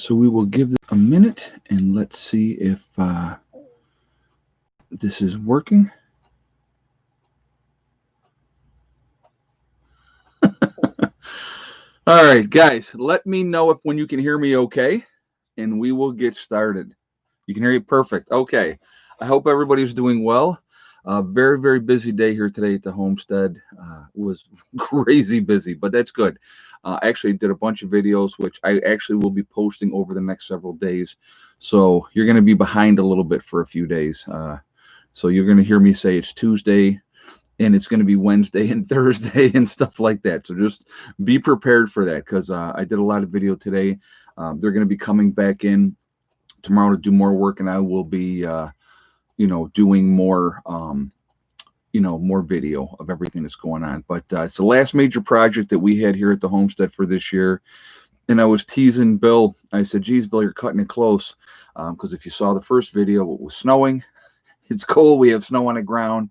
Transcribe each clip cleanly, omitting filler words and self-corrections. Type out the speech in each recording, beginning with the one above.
So we will give it a minute and let's see if this is working. All right, guys, let me know if when you can hear me okay, and we will get started. You can hear me perfect. Okay. I hope everybody's doing well. Very, very busy day here today at the homestead. Was crazy busy, but that's good. I actually did a bunch of videos, which I actually will be posting over the next several days. So you're going to be behind a little bit for a few days. So you're going to hear me say it's Tuesday, and it's going to be Wednesday and Thursday and stuff like that. So just be prepared for that, because I did a lot of video today. They're going to be coming back in tomorrow to do more work, and I will be doing more more video of everything that's going on. But it's the last major project that we had here at the homestead for this year. And I was teasing Bill. I said, geez, Bill, you're cutting it close, because if you saw the first video, it was snowing. It's cold. We have snow on the ground.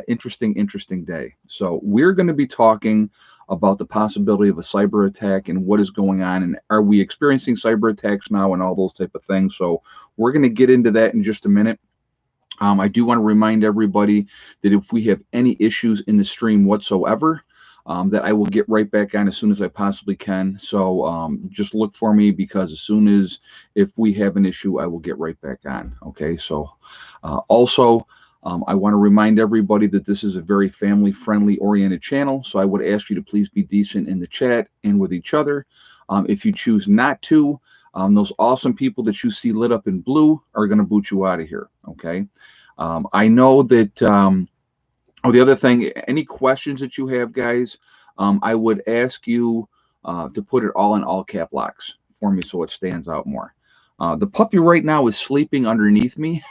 Interesting day. So we're going to be talking about the possibility of a cyber attack and what is going on, and are we experiencing cyber attacks now, and all those type of things. So we're going to get into that in just a minute. I do want to remind everybody that if we have any issues in the stream whatsoever, that I will get right back on as soon as I possibly can. So just look for me, because as soon as if we have an issue, I will get right back on. Okay. So also, I want to remind everybody that this is a very family-friendly oriented channel. So I would ask you to please be decent in the chat and with each other. If you choose not to, those awesome people that you see lit up in blue are going to boot you out of here. Okay. I know that, the other thing, any questions that you have, guys, I would ask you to put it all in all cap locks for me so it stands out more. The puppy right now is sleeping underneath me.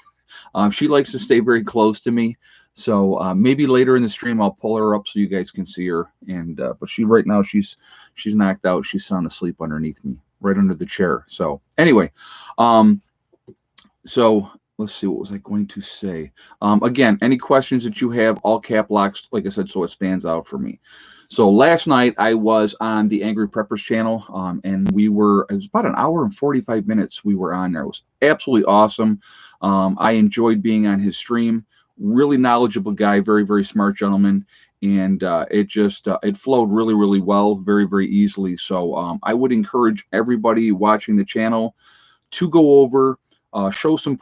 She likes to stay very close to me. So maybe later in the stream, I'll pull her up so you guys can see her. And but right now, she's knocked out. She's sound asleep underneath me, right under the chair. So anyway, so let's see, what was I going to say? Again, any questions that you have, all cap locks, like I said, so it stands out for me. So last night I was on the Angry Preppers channel, and it was about an hour and 45 minutes we were on there. It was absolutely awesome. I enjoyed being on his stream. Really knowledgeable guy, very, very smart gentleman. And it flowed really, really well, very, very easily. So I would encourage everybody watching the channel to go over, show some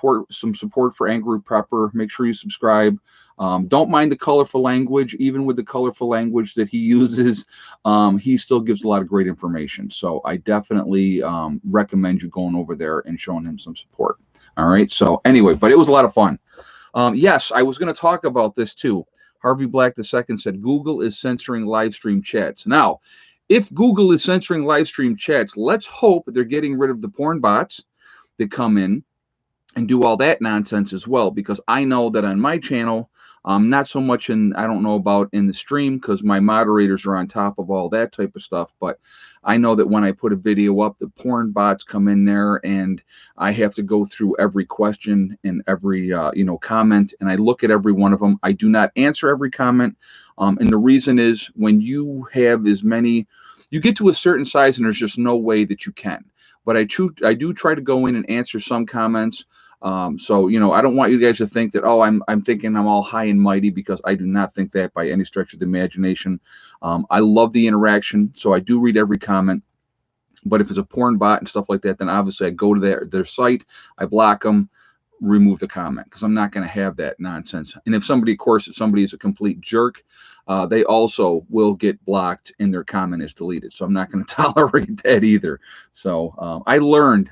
support for Angry Prepper. Make sure you subscribe. Don't mind the colorful language. Even with the colorful language that he uses, he still gives a lot of great information. So I definitely recommend you going over there and showing him some support. All right. So anyway, but it was a lot of fun. Yes, I was going to talk about this too. Harvey Black II said Google is censoring live stream chats. Now, if Google is censoring live stream chats, let's hope they're getting rid of the porn bots that come in and do all that nonsense as well, because I know that on my channel, not so much I don't know about in the stream, because my moderators are on top of all that type of stuff, but I know that when I put a video up, the porn bots come in there, and I have to go through every question and every comment, and I look at every one of them. I do not answer every comment, and the reason is, when you have you get to a certain size, and there's just no way that you can. But I do try to go in and answer some comments. So I don't want you guys to think that, oh, I'm thinking I'm all high and mighty, because I do not think that by any stretch of the imagination. I love the interaction, so I do read every comment. But if it's a porn bot and stuff like that, then obviously I go to their site, I block them, remove the comment, because I'm not going to have that nonsense. And if somebody is a complete jerk, they also will get blocked and their comment is deleted. So I'm not going to tolerate that either. So I learned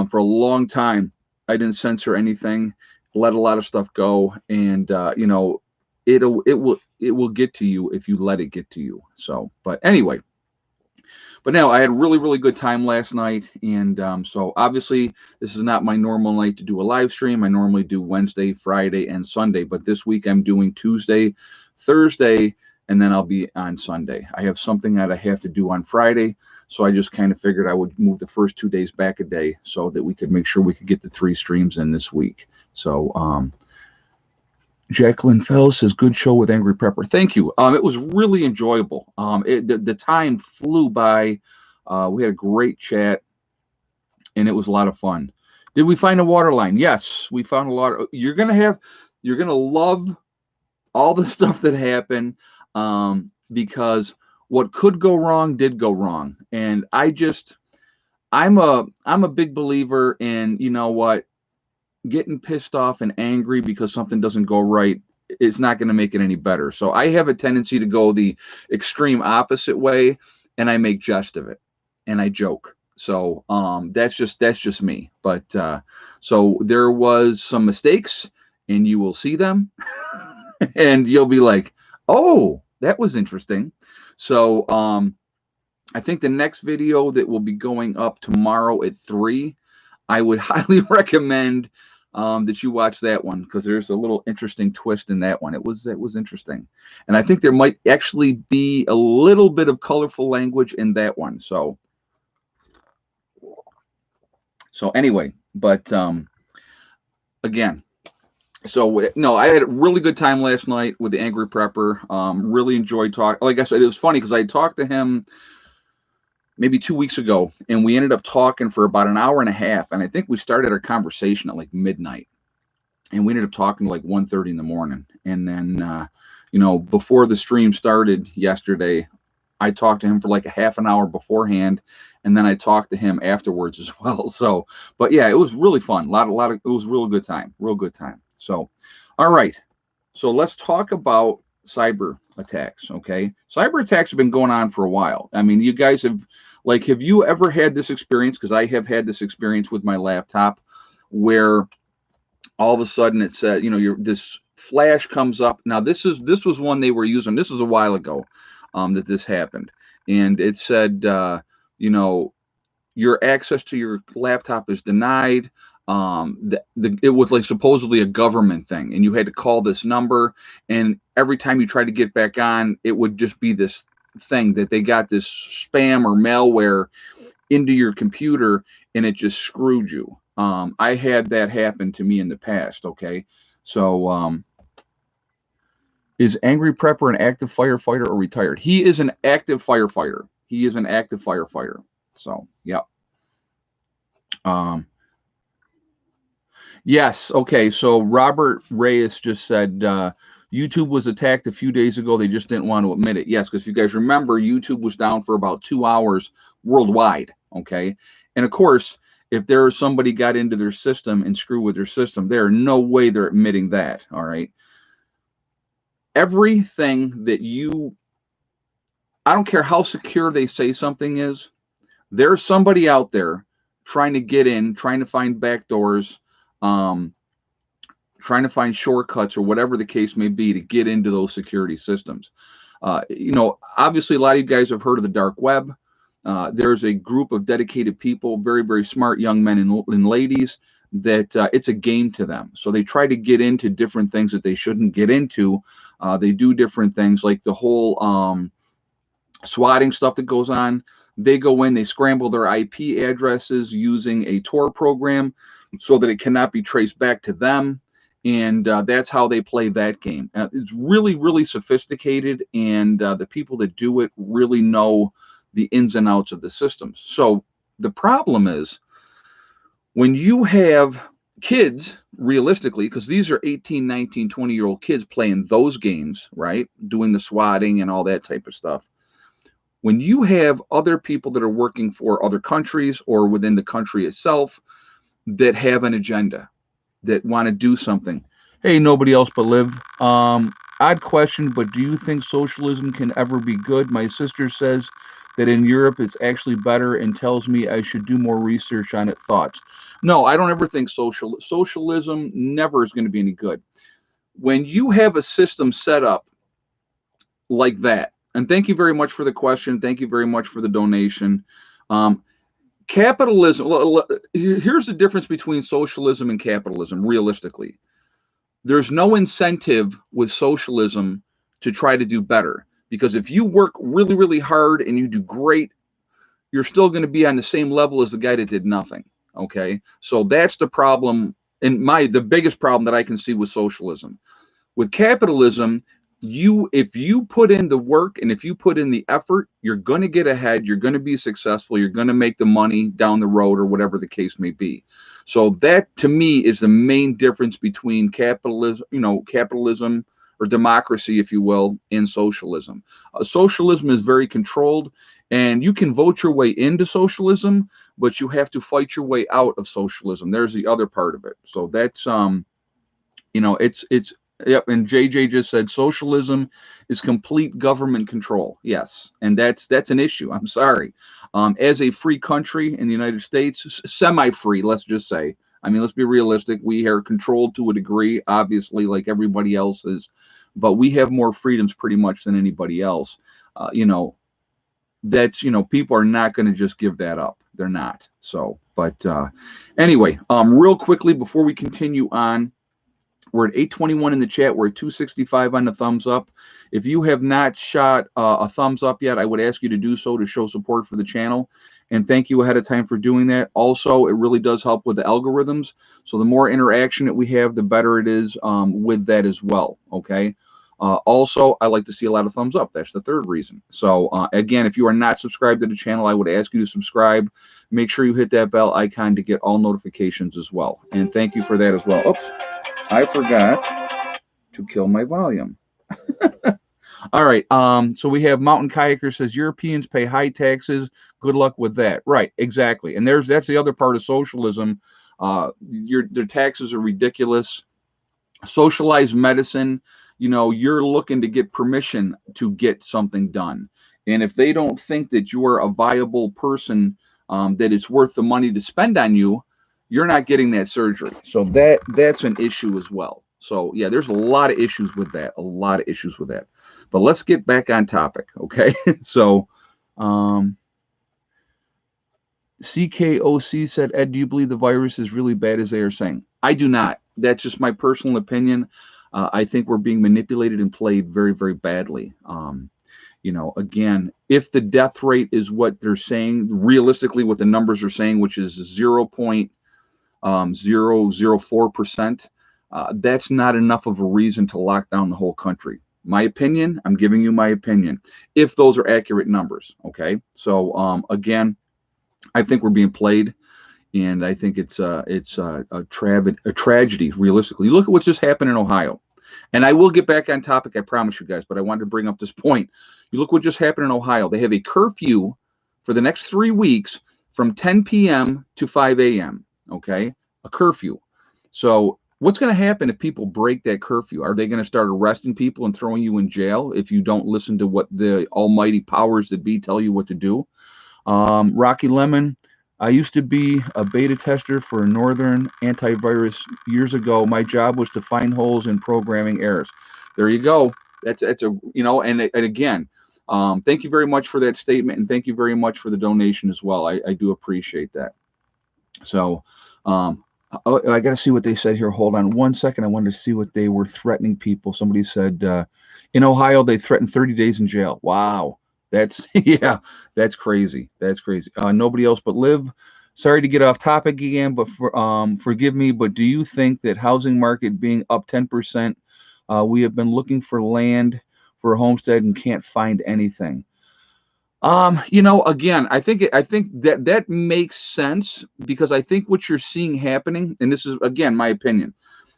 for a long time. I didn't censor anything, let a lot of stuff go, and it will get to you if you let it get to you. So, but anyway. But now, I had a really, really good time last night, and so obviously this is not my normal night to do a live stream. I normally do Wednesday, Friday, and Sunday, but this week I'm doing Tuesday, Thursday, and then I'll be on Sunday. I have something that I have to do on Friday, so I just kind of figured I would move the first 2 days back a day so that we could make sure we could get the 3 streams in this week. So Jacqueline Fell says, good show with Angry Prepper. Thank you. It was really enjoyable. The time flew by. We had a great chat. and it was a lot of fun. Did we find a water line? Yes, we found a lot. You're gonna love all the stuff that happened, because what could go wrong did go wrong, and I'm a big believer in, you know what, getting pissed off and angry because something doesn't go right, it's not going to make it any better. So I have a tendency to go the extreme opposite way, and I make jest of it and I joke. So that's just me. But so there was some mistakes, and you will see them, and you'll be like, "Oh, that was interesting." So I think the next video that will be going up tomorrow at 3, I would highly recommend that you watch that one, because there's a little interesting twist in that one. It was interesting, and I think there might actually be a little bit of colorful language in that one. So anyway, but again, so no, I had a really good time last night with the Angry Prepper. Really enjoyed talking. Like I said, it was funny because I talked to him maybe 2 weeks ago, and we ended up talking for about an hour and a half. And I think we started our conversation at like midnight, and we ended up talking like 1:30 in the morning. And then, before the stream started yesterday, I talked to him for like a half an hour beforehand, and then I talked to him afterwards as well. So, but yeah, it was really fun. It was a real good time, real good time. So, all right. So let's talk about cyber attacks. Okay. Cyber attacks have been going on for a while. I mean, you guys have you ever had this experience? Because I have had this experience with my laptop where all of a sudden it said, this flash comes up. Now this was one they were using. This was a while ago that this happened. And it said, your access to your laptop is denied. It was like supposedly a government thing, and you had to call this number, and every time you tried to get back on, it would just be this thing that they got this spam or malware into your computer, and it just screwed you. I had that happen to me in the past. Okay. So is Angry Prepper an active firefighter or retired? He is an active firefighter. So yeah. Yes. Okay. So Robert Reyes just said YouTube was attacked a few days ago. They just didn't want to admit it. Yes, because if you guys remember, YouTube was down for about 2 hours worldwide. Okay. And of course, if there is somebody got into their system and screw with their system, there no way they're admitting that. All right. Everything that I don't care how secure they say something is, there's somebody out there trying to get in, trying to find back doors, trying to find shortcuts or whatever the case may be to get into those security systems. Obviously a lot of you guys have heard of the dark web. There's a group of dedicated people, very, very smart young men and ladies, that it's a game to them. So they try to get into different things that they shouldn't get into. They do different things like the whole swatting stuff that goes on. They go in, they scramble their IP addresses using a Tor program so that it cannot be traced back to them. And that's how they play that game. It's really, really sophisticated, and the people that do it really know the ins and outs of the systems. So the problem is when you have kids, realistically, because these are 18, 19, 20-year-old kids playing those games, right, doing the swatting and all that type of stuff. When you have other people that are working for other countries or within the country itself that have an agenda, that want to do something. Hey, nobody else but Liv. Odd question, but do you think socialism can ever be good? My sister says that in Europe it's actually better and tells me I should do more research on it. Thoughts? No, I don't ever think socialism never is going to be any good. When you have a system set up like that, and thank you very much for the question. Thank you very much for the donation. Capitalism, here's the difference between socialism and capitalism, realistically. There's no incentive with socialism to try to do better, because if you work really, really hard and you do great, you're still going to be on the same level as the guy that did nothing. Okay, so that's the problem, and the biggest problem that I can see with socialism. With capitalism, if you put in the work and if you put in the effort, you're going to get ahead, you're going to be successful, you're going to make the money down the road or whatever the case may be. So that to me is the main difference between capitalism or democracy, if you will, and socialism. Socialism is very controlled, and you can vote your way into socialism, but you have to fight your way out of socialism. There's the other part of it. So that's it's yep. And JJ just said socialism is complete government control. Yes, and that's an issue. I'm sorry. As a free country in the United States, semi-free, let's just say. I mean, let's be realistic. We are controlled to a degree, obviously, like everybody else is, but we have more freedoms pretty much than anybody else. That's people are not going to just give that up. They're not. So, but anyway, real quickly before we continue on. We're at 821 in the chat. We're at 265 on the thumbs up. If you have not shot a thumbs up yet, I would ask you to do so to show support for the channel. And thank you ahead of time for doing that. Also, it really does help with the algorithms. So the more interaction that we have, the better it is with that as well. Okay. Also, I like to see a lot of thumbs up. That's the third reason. So again, if you are not subscribed to the channel, I would ask you to subscribe. Make sure you hit that bell icon to get all notifications as well. And thank you for that as well. Oops. I forgot to kill my volume. All right. So we have Mountain Kayaker says Europeans pay high taxes. Good luck with that. Right. Exactly. And that's the other part of socialism. Their taxes are ridiculous. Socialized medicine. You're looking to get permission to get something done. And if they don't think that you're a viable person, that it's worth the money to spend on you, you're not getting that surgery. So that's an issue as well. So yeah, there's a lot of issues with that. But let's get back on topic, okay? So CKOC said, Ed, do you believe the virus is really bad as they are saying? I do not. That's just my personal opinion. I think we're being manipulated and played very, very badly. Again, if the death rate is what they're saying, realistically what the numbers are saying, which is 0.004%, that's not enough of a reason to lock down the whole country. My opinion, I'm giving you my opinion, if those are accurate numbers. Okay. So again, I think we're being played, and I think it's a tragedy, realistically. Look at what's just happened in Ohio. And I will get back on topic, I promise you guys, but I wanted to bring up this point. You look what just happened in Ohio. They have a curfew for the next 3 weeks from 10 p.m. to 5 a.m., okay? A curfew. So what's going to happen if people break that curfew? Are they going to start arresting people and throwing you in jail if you don't listen to what the almighty powers that be tell you what to do? Rocky Lemon, I used to be a beta tester for a Northern antivirus years ago. My job was to find holes in programming errors. There you go. That's a, and again, thank you very much for that statement, and thank you very much for the donation as well. I do appreciate that. So, I got to see what they said here. Hold on 1 second. I wanted to see what they were threatening people. Somebody said, in Ohio, they threatened 30 days in jail. Wow. That's, yeah, that's crazy. That's crazy. Nobody else but Liv. Sorry to get off topic again, but forgive me, but do you think that housing market being up 10%, we have been looking for land for a homestead and can't find anything? Again, I think that makes sense, because I think what you're seeing happening, and this is, again, my opinion,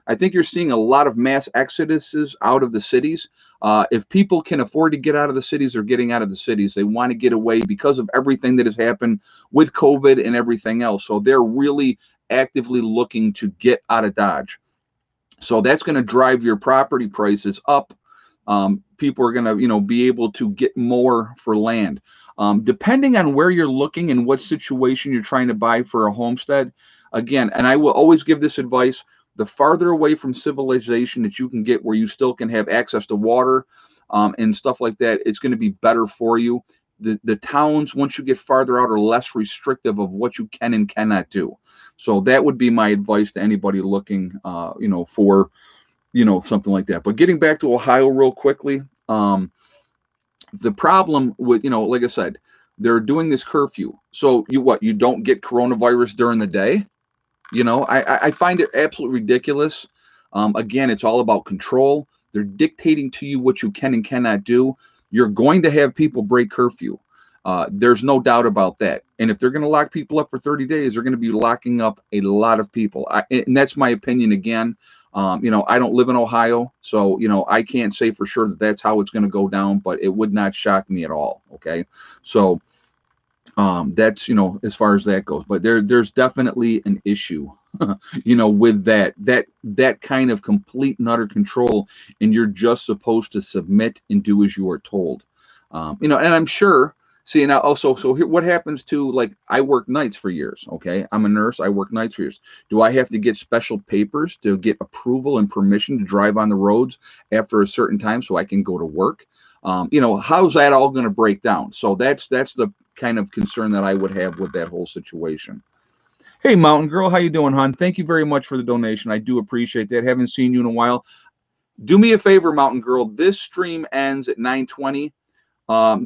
I think you're seeing a lot of mass exoduses out of the cities. If people can afford to get out of the cities, they're getting out of the cities. They want to get away because of everything that has happened with COVID and everything else. So they're really actively looking to get out of Dodge. So that's going to drive your property prices up. People are going to, be able to get more for land. Depending on where you're looking and what situation you're trying to buy for a homestead, again, and I will always give this advice, the farther away from civilization that you can get, where you still can have access to water and stuff like that, it's going to be better for you. The towns, once you get farther out, are less restrictive of what you can and cannot do. So that would be my advice to anybody looking, for, something like that. But getting back to Ohio real quickly, the problem with, like I said, they're doing this curfew. So you don't get coronavirus during the day? I find it absolutely ridiculous. Again, it's all about control. They're dictating to you what you can and cannot do. You're going to have people break curfew. There's no doubt about that. And if they're going to lock people up for 30 days, they're going to be locking up a lot of people. And that's my opinion again. I don't live in Ohio, so, I can't say for sure that that's how it's going to go down, but it would not shock me at all. Okay. So that's, as far as that goes, but there's definitely an issue, with that kind of complete and utter control. And you're just supposed to submit and do as you are told. And I'm sure. See, now also, so here, what happens to, like, I worked nights for years. Okay. I'm a nurse. I work nights for years. Do I have to get special papers to get approval and permission to drive on the roads after a certain time so I can go to work? How's that all going to break down? So that's the kind of concern that I would have with that whole situation. Hey, Mountain Girl, how you doing, hon? Thank you very much for the donation. I do appreciate that. Haven't seen you in a while. Do me a favor, Mountain Girl. This stream ends at 9:20.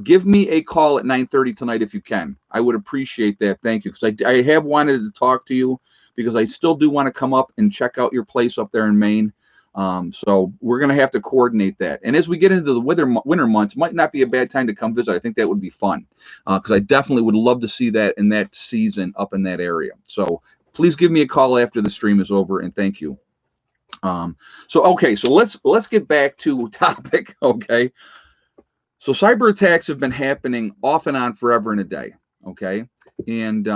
Give me a call at 9:30 tonight if you can. I would appreciate that. Thank you. Because I have wanted to talk to you, because I still do want to come up and check out your place up there in Maine. So we're going to have to coordinate that. And as we get into the winter months, might not be a bad time to come visit. I think that would be fun, because I definitely would love to see that in that season up in that area. So please give me a call after the stream is over, and thank you. Okay, so let's get back to topic. Okay. So cyber attacks have been happening off and on forever and a day, okay? And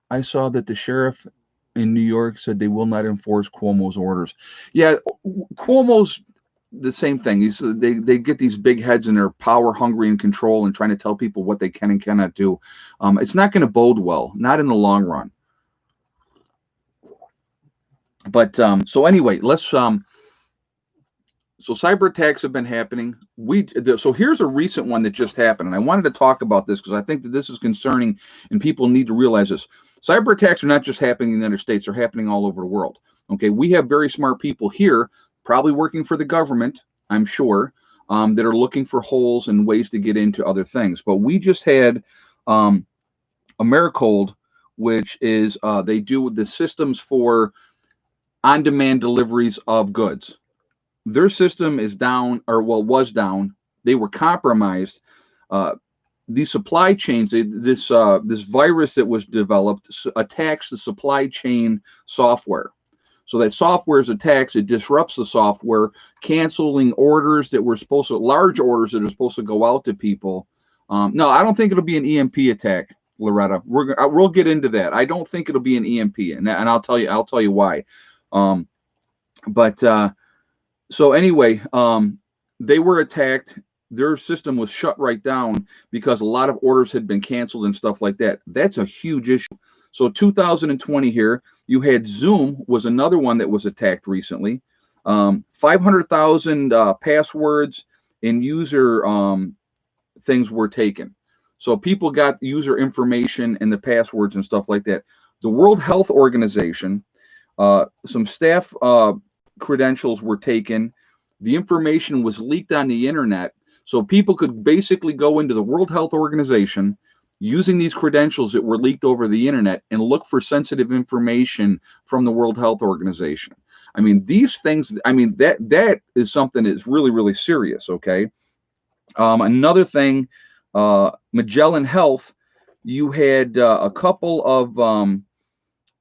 I saw that the sheriff in New York said they will not enforce Cuomo's orders. Yeah, Cuomo's the same thing. They get these big heads and they're power hungry and control and trying to tell people what they can and cannot do. It's not going to bode well, not in the long run. But so anyway, let's So cyber attacks have been happening. So here's a recent one that just happened, and I wanted to talk about this because I think that this is concerning, and people need to realize this. Cyber attacks are not just happening in the United States; they're happening all over the world. Okay, we have very smart people here, probably working for the government, I'm sure, that are looking for holes and ways to get into other things. But we just had Americold, which is they do the systems for on-demand deliveries of goods. Their system is down, or was down. They were compromised. The supply chains, this virus that was developed attacks the supply chain software. So that software is attacked. It disrupts the software, canceling orders that were large orders that are supposed to go out to people. No, I don't think it'll be an EMP attack, Loretta. We'll get into that. I don't think it'll be an EMP, and I'll tell you why. So anyway, they were attacked. Their system was shut right down because a lot of orders had been canceled and stuff like that. That's a huge issue. So 2020 here, you had Zoom was another one that was attacked recently. 500,000 passwords and user things were taken. So people got user information and the passwords and stuff like that. The World Health Organization, some staff credentials were taken. The information was leaked on the internet, so people could basically go into the World Health Organization using these credentials that were leaked over the internet and look for sensitive information from the World Health Organization. I mean, these things, I mean, that is something that's really, really serious. Okay. Another thing, Magellan Health, you had a couple of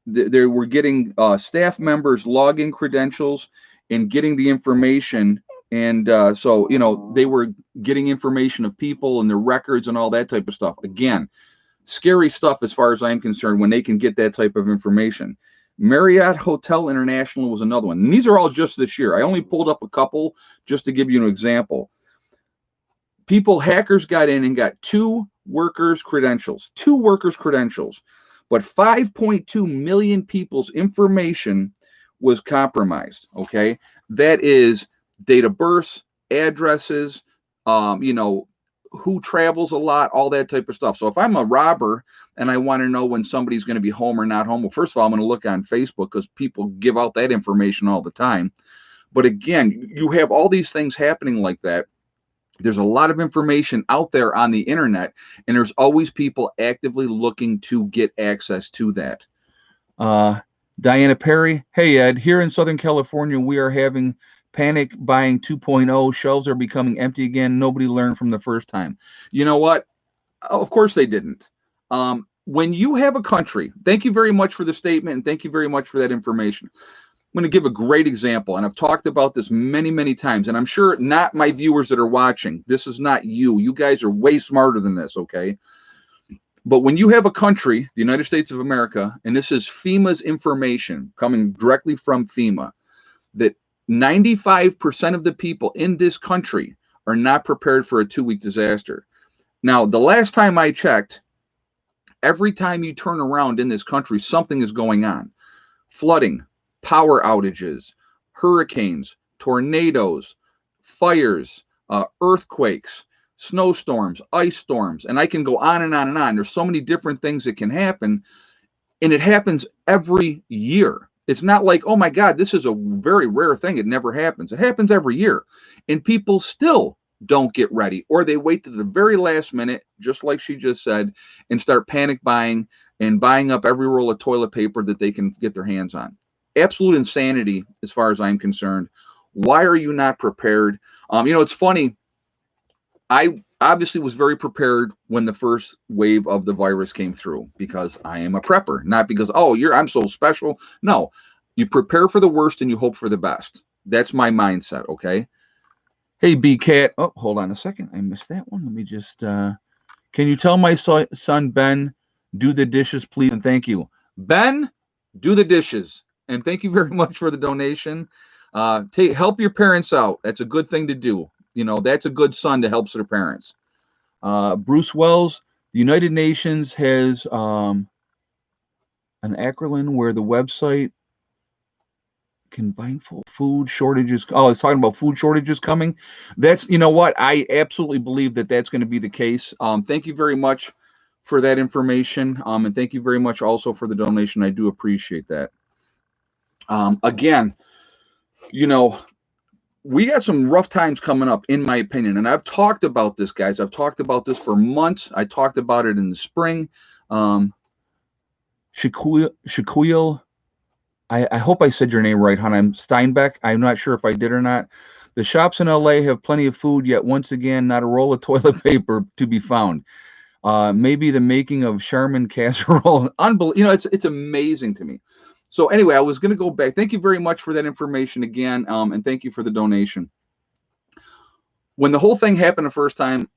they were getting staff members login credentials and getting the information. And so, they were getting information of people and their records and all that type of stuff. Again, scary stuff as far as I'm concerned when they can get that type of information. Marriott Hotel International was another one. And these are all just this year. I only pulled up a couple just to give you an example. Hackers got in and got two workers' credentials, but 5.2 million people's information was compromised. Okay. That is date of birth, addresses, who travels a lot, all that type of stuff. So if I'm a robber and I want to know when somebody's going to be home or not home, well, first of all, I'm going to look on Facebook because people give out that information all the time. But again, you have all these things happening like that. There's a lot of information out there on the internet, and there's always people actively looking to get access to that. Diana Perry, hey Ed, here in Southern California, we are having Panic buying 2.0, shelves are becoming empty again. Nobody learned from the first time. You know what? Of course they didn't. When you have a country, thank you very much for the statement and thank you very much for that information. I'm going to give a great example, and I've talked about this many, many times, and I'm sure not my viewers that are watching. This is not you. You guys are way smarter than this, okay? But when you have a country, the United States of America, and this is FEMA's information coming directly from FEMA, that 95% of the people in this country are not prepared for a 2-week disaster. Now, the last time I checked, every time you turn around in this country, something is going on. Flooding, power outages, hurricanes, tornadoes, fires, earthquakes, snowstorms, ice storms, and I can go on and on and on. There's so many different things that can happen, and it happens every year. It's not like, oh my God, this is a very rare thing. It never happens. It happens every year, and people still don't get ready, or they wait to the very last minute, just like she just said, and start panic buying and buying up every roll of toilet paper that they can get their hands on. Absolute insanity as far as I'm concerned. Why are you not prepared? It's funny. I obviously was very prepared when the first wave of the virus came through because I am a prepper, not because, oh, I'm so special. No, you prepare for the worst and you hope for the best. That's my mindset, okay? Hey, B-Cat. Oh, hold on a second. I missed that one. Let me just, can you tell my son, Ben, do the dishes, please, and thank you. Ben, do the dishes. And thank you very much for the donation. Help your parents out. That's a good thing to do. That's a good son to help their parents. Bruce Wells, the United Nations has an acronym where the website can find food shortages. Oh, it's talking about food shortages coming. That's, what? I absolutely believe that that's going to be the case. Thank you very much for that information. And thank you very much also for the donation. I do appreciate that. Again, we got some rough times coming up, in my opinion. And I've talked about this, guys. I've talked about this for months. I talked about it in the spring. Shaquille, I hope I said your name right, hon. I'm Steinbeck. I'm not sure if I did or not. The shops in LA have plenty of food, yet once again, not a roll of toilet paper to be found. Maybe the making of Charmin casserole. Unbelievable. It's amazing to me. So anyway, I was going to go back. Thank you very much for that information again, and thank you for the donation. When the whole thing happened the first time,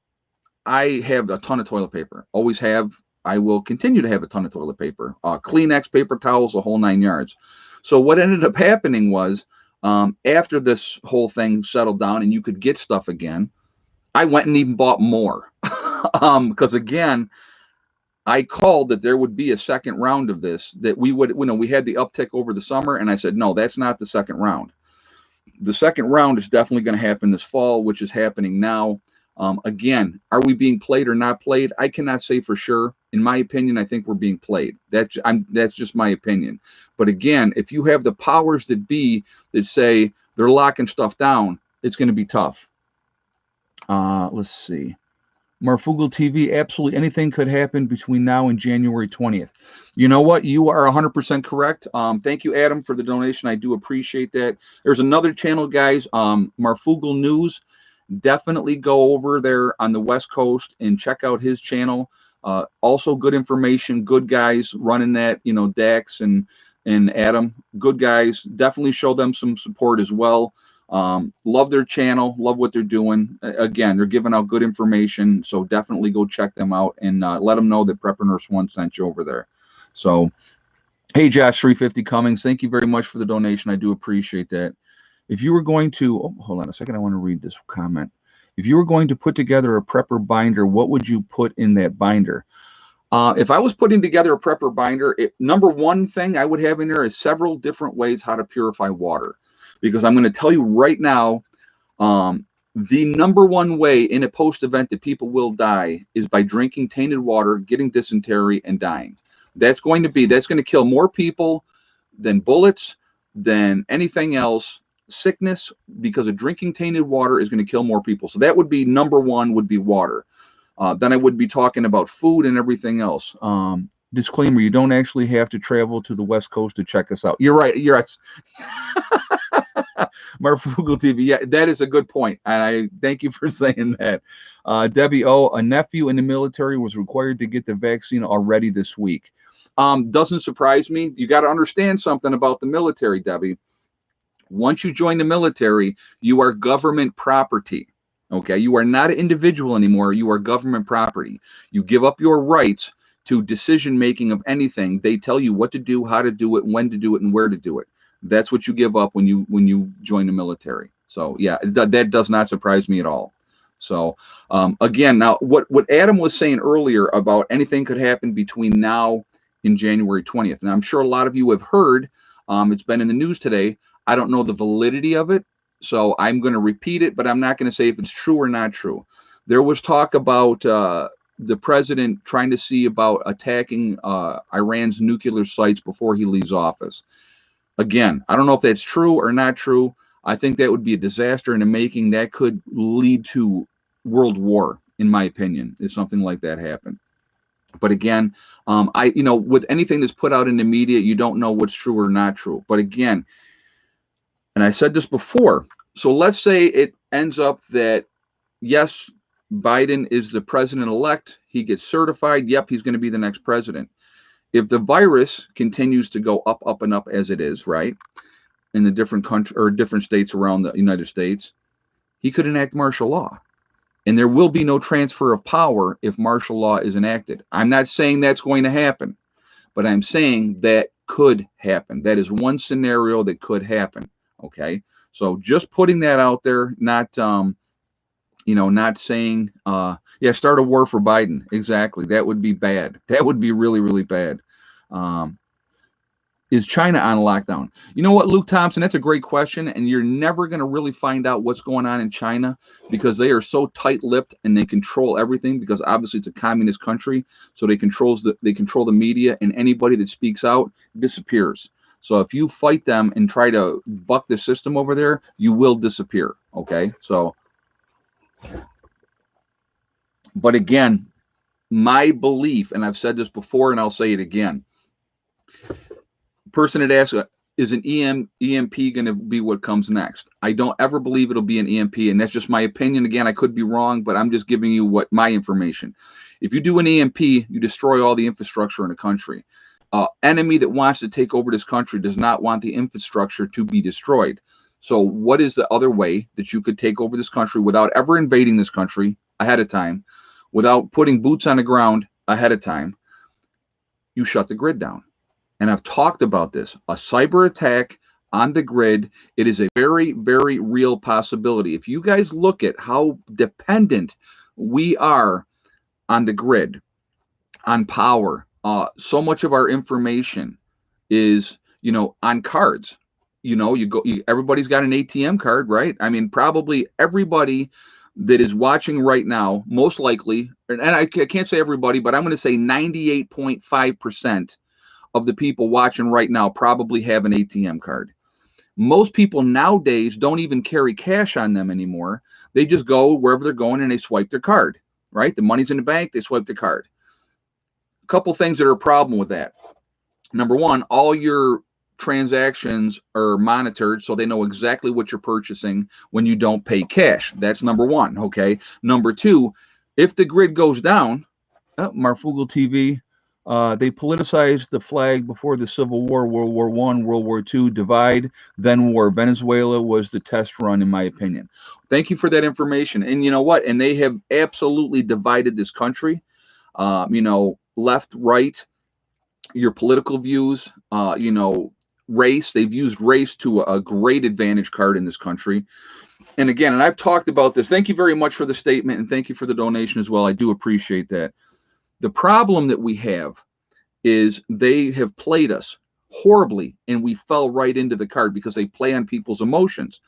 I have a ton of toilet paper. Always have. I will continue to have a ton of toilet paper. Kleenex, paper towels, the whole 9 yards. So what ended up happening was, after this whole thing settled down and you could get stuff again, I went and even bought more. Because again, I called that there would be a second round of this, that we had the uptick over the summer, and I said, no, that's not the second round. The second round is definitely going to happen this fall, which is happening now. Again, are we being played or not played? I cannot say for sure. In my opinion, I think we're being played. That's just my opinion. But again, if you have the powers that be that say they're locking stuff down, it's going to be tough. Let's see. Marfugal TV, absolutely anything could happen between now and January 20th. You know what? You are 100% correct. Thank you, Adam, for the donation. I do appreciate that. There's another channel, guys, Marfugal News. Definitely go over there on the West Coast and check out his channel. Also good information, good guys running that, Dax and Adam, good guys. Definitely show them some support as well. Love their channel, love what they're doing. Again, they're giving out good information, so definitely go check them out and let them know that Prepper Nurse 1 sent you over there. So, hey, Josh 350 Cummings, thank you very much for the donation. I do appreciate that. If you were going to, hold on a second, I want to read this comment. If you were going to put together a prepper binder, what would you put in that binder? If I was putting together a prepper binder, number one thing I would have in there is several different ways how to purify water. Because I'm going to tell you right now, the number one way in a post-event that people will die is by drinking tainted water, getting dysentery, and dying. That's going to kill more people than bullets, than anything else. Sickness, because of drinking tainted water, is going to kill more people. So that would be number one, would be water. Then I would be talking about food and everything else. Disclaimer, you don't actually have to travel to the West Coast to check us out. You're right. Marfugal TV. Yeah, that is a good point. And I thank you for saying that. Debbie O, a nephew in the military was required to get the vaccine already this week. Doesn't surprise me. You got to understand something about the military, Debbie. Once you join the military, you are government property. Okay, you are not an individual anymore. You are government property. You give up your rights to decision making of anything. They tell you what to do, how to do it, when to do it, and where to do it. That's what you give up when you join the military. So yeah, that does not surprise me at all. So again, now what Adam was saying earlier about anything could happen between now and January 20th, and I'm sure a lot of you have heard. It's been in the news today. I don't know the validity of it, so I'm going to repeat it, but I'm not going to say if it's true or not true. There was talk about the president trying to see about attacking Iran's nuclear sites before he leaves office. Again, I don't know if that's true or not true. I think that would be a disaster in the making. That could lead to world war, in my opinion, if something like that happened. But again, with anything that's put out in the media, you don't know what's true or not true. But again, and I said this before, so let's say it ends up that, yes, Biden is the president-elect. He gets certified. Yep, he's going to be the next president. If the virus continues to go up, up, and up as it is, right, in the different countries or different states around the United States, he could enact martial law. And there will be no transfer of power if martial law is enacted. I'm not saying that's going to happen, but I'm saying that could happen. That is one scenario that could happen. Okay, so just putting that out there, not not saying start a war for Biden. Exactly, that would be bad. That would be really, really bad. Is China on lockdown? You know what, Luke Thompson, that's a great question, and you're never going to really find out what's going on in China because they are so tight-lipped and they control everything because obviously it's a communist country, so they control the media, and anybody that speaks out disappears. So if you fight them and try to buck the system over there, you will disappear. Okay, so, but again, my belief, and I've said this before and I'll say it again, person that asks, is an EMP going to be what comes next? I don't ever believe it'll be an EMP, and that's just my opinion. Again, I could be wrong, but I'm just giving you what my information. If you do an EMP, you destroy all the infrastructure in a country. Enemy that wants to take over this country does not want the infrastructure to be destroyed. So what is the other way that you could take over this country without ever invading this country ahead of time, without putting boots on the ground ahead of time? You shut the grid down. And I've talked about this. A cyber attack on the grid, it is a very, very real possibility. If you guys look at how dependent we are on the grid, on power, so much of our information is, on cards. Everybody's got an ATM card, right? I mean, probably everybody that is watching right now, most likely, and I can't say everybody, but I'm going to say 98.5% of the people watching right now probably have an ATM card. Most people nowadays don't even carry cash on them anymore. They just go wherever they're going and they swipe their card, right? The money's in the bank, they swipe the card. A couple things that are a problem with that. Number one, all your transactions are monitored, so they know exactly what you're purchasing when you don't pay cash. That's number one, okay? Number two, if the grid goes down, Marfugal TV, they politicized the flag before the Civil War, World War I, World War II, divide, then war. Venezuela was the test run, in my opinion. Thank you for that information. And you know what? And they have absolutely divided this country, left, right, your political views, race. They've used race to a great advantage card in this country. And again, and I've talked about this. Thank you very much for the statement, and thank you for the donation as well. I do appreciate that. The problem that we have is they have played us horribly, and we fell right into the card because they play on people's emotions.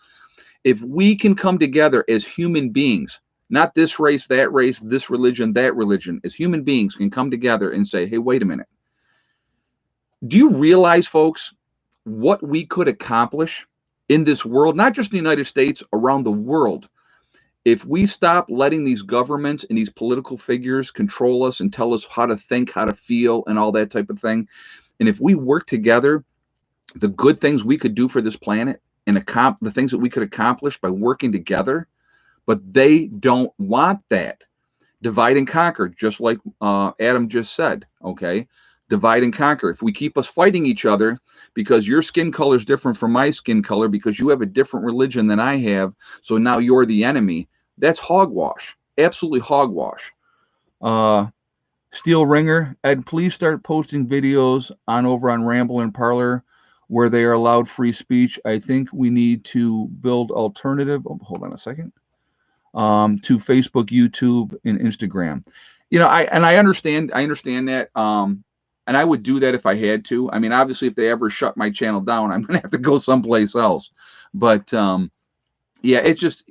If we can come together as human beings, not this race, this religion, that religion, as human beings can come together and say, hey, wait a minute. Do you realize, folks, what we could accomplish in this world, not just in the United States, around the world, if we stop letting these governments and these political figures control us and tell us how to think, how to feel, and all that type of thing, and if we work together, the good things we could do for this planet, and the things that we could accomplish by working together, but they don't want that. Divide and conquer, just like Adam just said, okay? Divide and conquer. If we keep us fighting each other because your skin color is different from my skin color, because you have a different religion than I have, so now you're the enemy, that's hogwash. Absolutely hogwash. Steel Ringer, Ed, please start posting videos over on Ramble and Parlor where they are allowed free speech. I think we need to build alternative. Oh, hold on a second. To Facebook, YouTube, and Instagram. You know, I understand that. And I would do that if I had to. I mean, obviously, if they ever shut my channel down, I'm gonna have to go someplace else. But yeah, it's just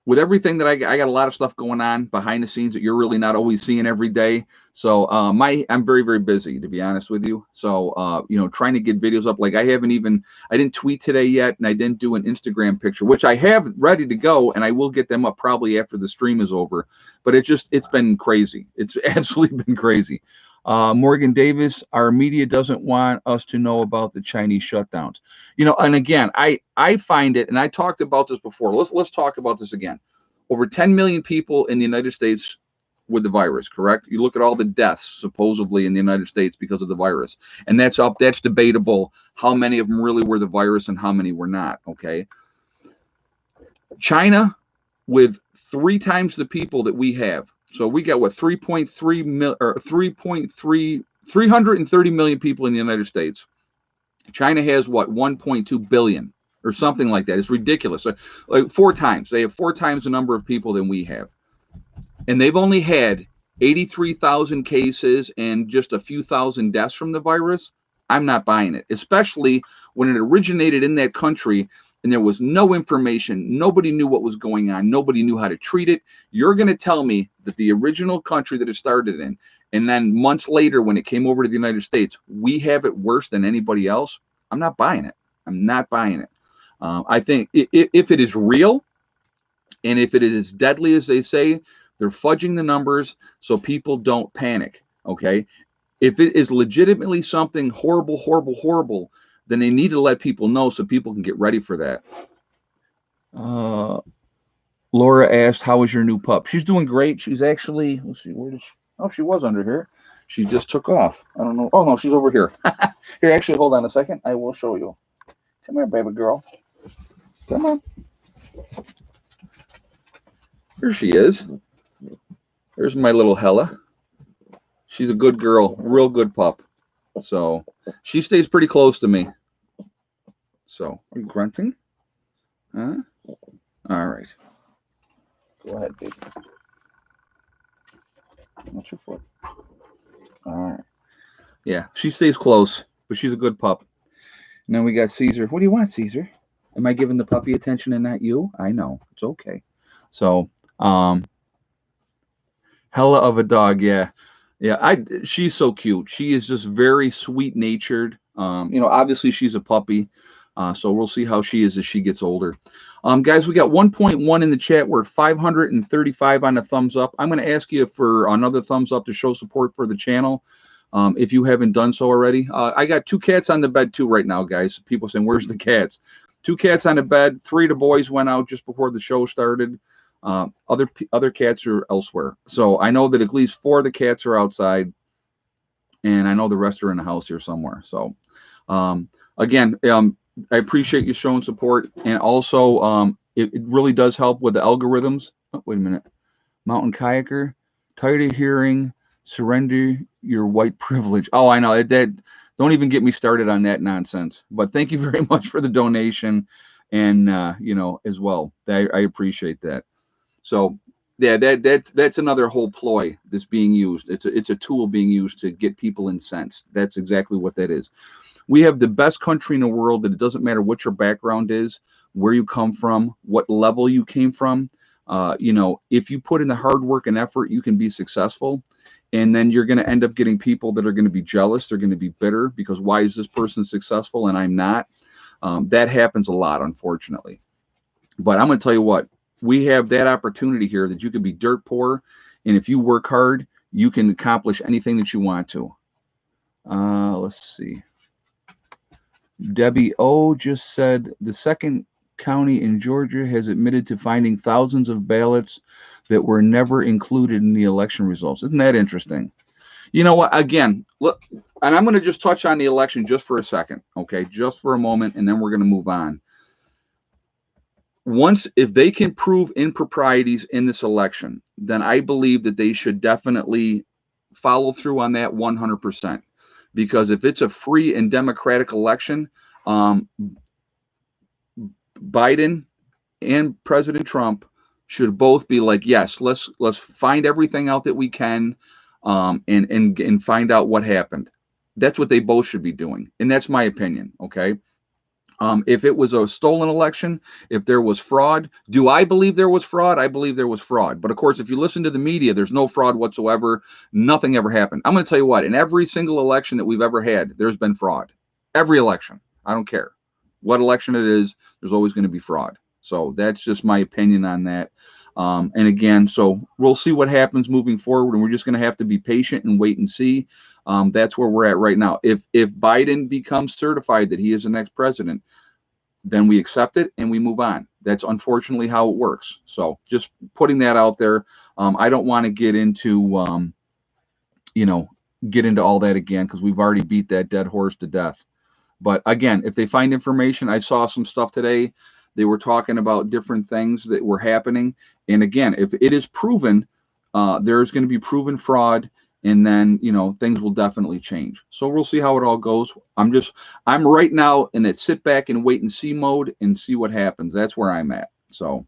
with everything that I got a lot of stuff going on behind the scenes that you're really not always seeing every day. So I'm very, very busy, to be honest with you. So you know, trying to get videos up, like I didn't tweet today yet, and I didn't do an Instagram picture, which I have ready to go, and I will get them up probably after the stream is over. But it's been crazy. It's absolutely been crazy. Morgan Davis, our media doesn't want us to know about the Chinese shutdowns. You know, and again, I find it, and I talked about this before. Let's talk about this again. Over 10 million people in the United States with the virus, correct? You look at all the deaths supposedly in the United States because of the virus, and that's debatable how many of them really were the virus and how many were not, okay? China, with 3 times the people that we have. So we got what, 330 million people in the United States. China has what, 1.2 billion or something like that. It's ridiculous. Like 4 times. They have 4 times the number of people than we have. And they've only had 83,000 cases and just a few thousand deaths from the virus. I'm not buying it, especially when it originated in that country and there was no information. Nobody knew what was going on. Nobody knew how to treat it. You're going to tell me that the original country that it started in, and then months later when it came over to the United States, we have it worse than anybody else? I'm not buying it. I'm not buying it. I think if it is real, and if it is as deadly as they say, they're fudging the numbers so people don't panic, okay? If it is legitimately something horrible, horrible, horrible, then they need to let people know so people can get ready for that. Laura asked, how is your new pup? She's doing great. She's actually, let's see, where did she? Oh, she was under here. She just took off. I don't know. Oh, no, she's over here. Here, actually, hold on a second. I will show you. Come here, baby girl. Come on. Here she is. There's my little Hella. She's a good girl, real good pup. So she stays pretty close to me. So, are you grunting? Huh? All right. Go ahead, baby. What's your foot? All right. Yeah, she stays close, but she's a good pup. Now we got Caesar. What do you want, Caesar? Am I giving the puppy attention and not you? I know. It's okay. So, Hella of a dog, yeah. Yeah, she's so cute. She is just very sweet-natured. You know, obviously she's a puppy, so we'll see how she is as she gets older. Guys, we got 1.1 in the chat. We're at 535 on the thumbs up. I'm going to ask you for another thumbs up to show support for the channel, if you haven't done so already. I got 2 cats on the bed too right now, guys. People saying, where's the cats? 2 cats on the bed. 3 of the boys went out just before the show started. Other cats are elsewhere. So I know that at least 4 of the cats are outside, and I know the rest are in the house here somewhere. So again, I appreciate you showing support, and also it really does help with the algorithms. Oh, wait a minute. Mountain kayaker, tired of hearing surrender your white privilege. Oh, I know that. Don't even get me started on that nonsense. But thank you very much for the donation, and you know, as well. I appreciate that. So yeah, that's another whole ploy that's being used. It's a tool being used to get people incensed. That's exactly what that is. We have the best country in the world that it doesn't matter what your background is, where you come from, what level you came from. You know, if you put in the hard work and effort, you can be successful. And then you're going to end up getting people that are going to be jealous. They're going to be bitter because why is this person successful and I'm not? That happens a lot, unfortunately. But I'm going to tell you what. We have that opportunity here that you can be dirt poor, and if you work hard, you can accomplish anything that you want to. Let's see. Debbie O just said the second County in Georgia has admitted to finding thousands of ballots that were never included in the election results. Isn't that interesting? You know what? Again, look, and I'm going to just touch on the election just for a second, okay? Just for a moment, and then we're going to move on. Once, if they can prove improprieties in this election, then I believe that they should definitely follow through on that 100%. Because if it's a free and democratic election, Biden and President Trump should both be like, yes, let's find everything out that we can, and find out what happened. That's what they both should be doing, and that's my opinion. Okay. If it was a stolen election, if there was fraud, do I believe there was fraud? I believe there was fraud. But of course, if you listen to the media, there's no fraud whatsoever. Nothing ever happened. I'm going to tell you what, in every single election that we've ever had, there's been fraud. Every election. I don't care what election it is, there's always going to be fraud. So that's just my opinion on that. And again, so we'll see what happens moving forward, and we're just going to have to be patient and wait and see. That's where we're at right now. If Biden becomes certified that he is the next president, then we accept it and we move on. That's unfortunately how it works. So just putting that out there. I don't want to get into, get into all that again, because we've already beat that dead horse to death. But again, if they find information, I saw some stuff today. They were talking about different things that were happening. And again, if it is proven, there's going to be proven fraud, and then, things will definitely change. So we'll see how it all goes. I'm right now in that sit back and wait and see mode and see what happens. That's where I'm at. So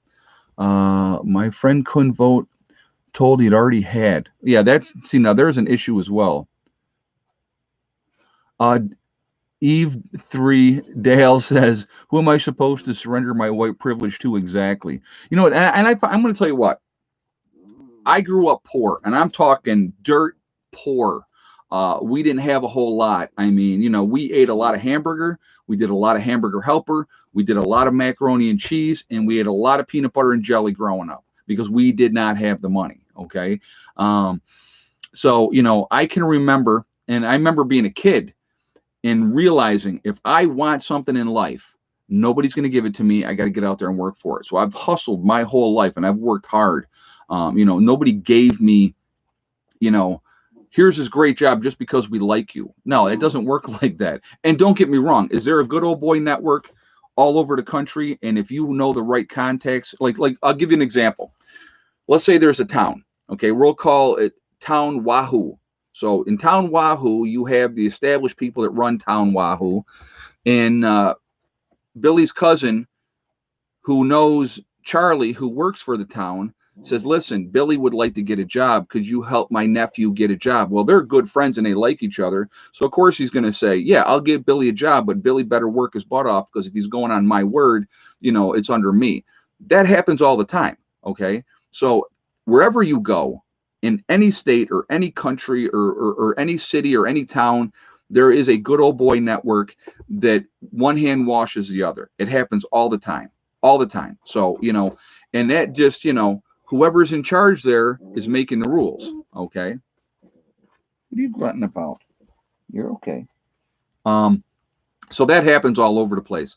my friend couldn't vote, told he'd already had. Yeah, now there's an issue as well. Eve 3 Dale says, who am I supposed to surrender my white privilege to exactly? You know what? And I'm going to tell you what. I grew up poor, and I'm talking dirt poor. We didn't have a whole lot. I mean, we ate a lot of hamburger. We did a lot of hamburger helper. We did a lot of macaroni and cheese, and we ate a lot of peanut butter and jelly growing up because we did not have the money. Okay. So, I can remember, and I remember being a kid and realizing if I want something in life, nobody's going to give it to me. I got to get out there and work for it. So I've hustled my whole life, and I've worked hard. Nobody gave me, here's this great job just because we like you. No, it doesn't work like that. And don't get me wrong. Is there a good old boy network all over the country? And if you know the right contacts, like I'll give you an example. Let's say there's a town. Okay. We'll call it Town Wahoo. So in Town Wahoo, you have the established people that run Town Wahoo, and Billy's cousin, who knows Charlie, who works for the town, says, listen, Billy would like to get a job. Could you help my nephew get a job? Well, they're good friends and they like each other. So of course he's going to say, yeah, I'll give Billy a job, but Billy better work his butt off, because if he's going on my word, it's under me. That happens all the time. Okay. So wherever you go, in any state or any country or any city or any town, there is a good old boy network that one hand washes the other. It happens all the time. So, and that just, whoever's in charge there is making the rules. Okay. What are you grunting about? You're okay. So that happens all over the place.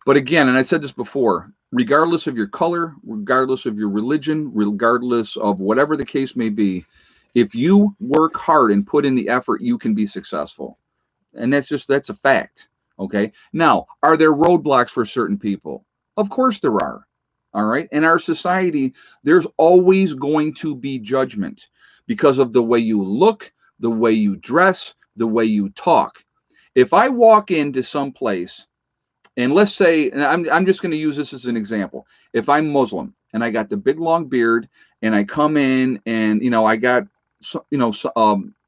But again, and I said this before, regardless of your color, regardless of your religion, regardless of whatever the case may be, if you work hard and put in the effort, you can be successful. And that's a fact. Okay. Now, are there roadblocks for certain people? Of course there are. All right. In our society, there's always going to be judgment because of the way you look, the way you dress, the way you talk. If I walk into some place, and let's say, and I'm just going to use this as an example. If I'm Muslim and I got the big long beard and I come in and, I got,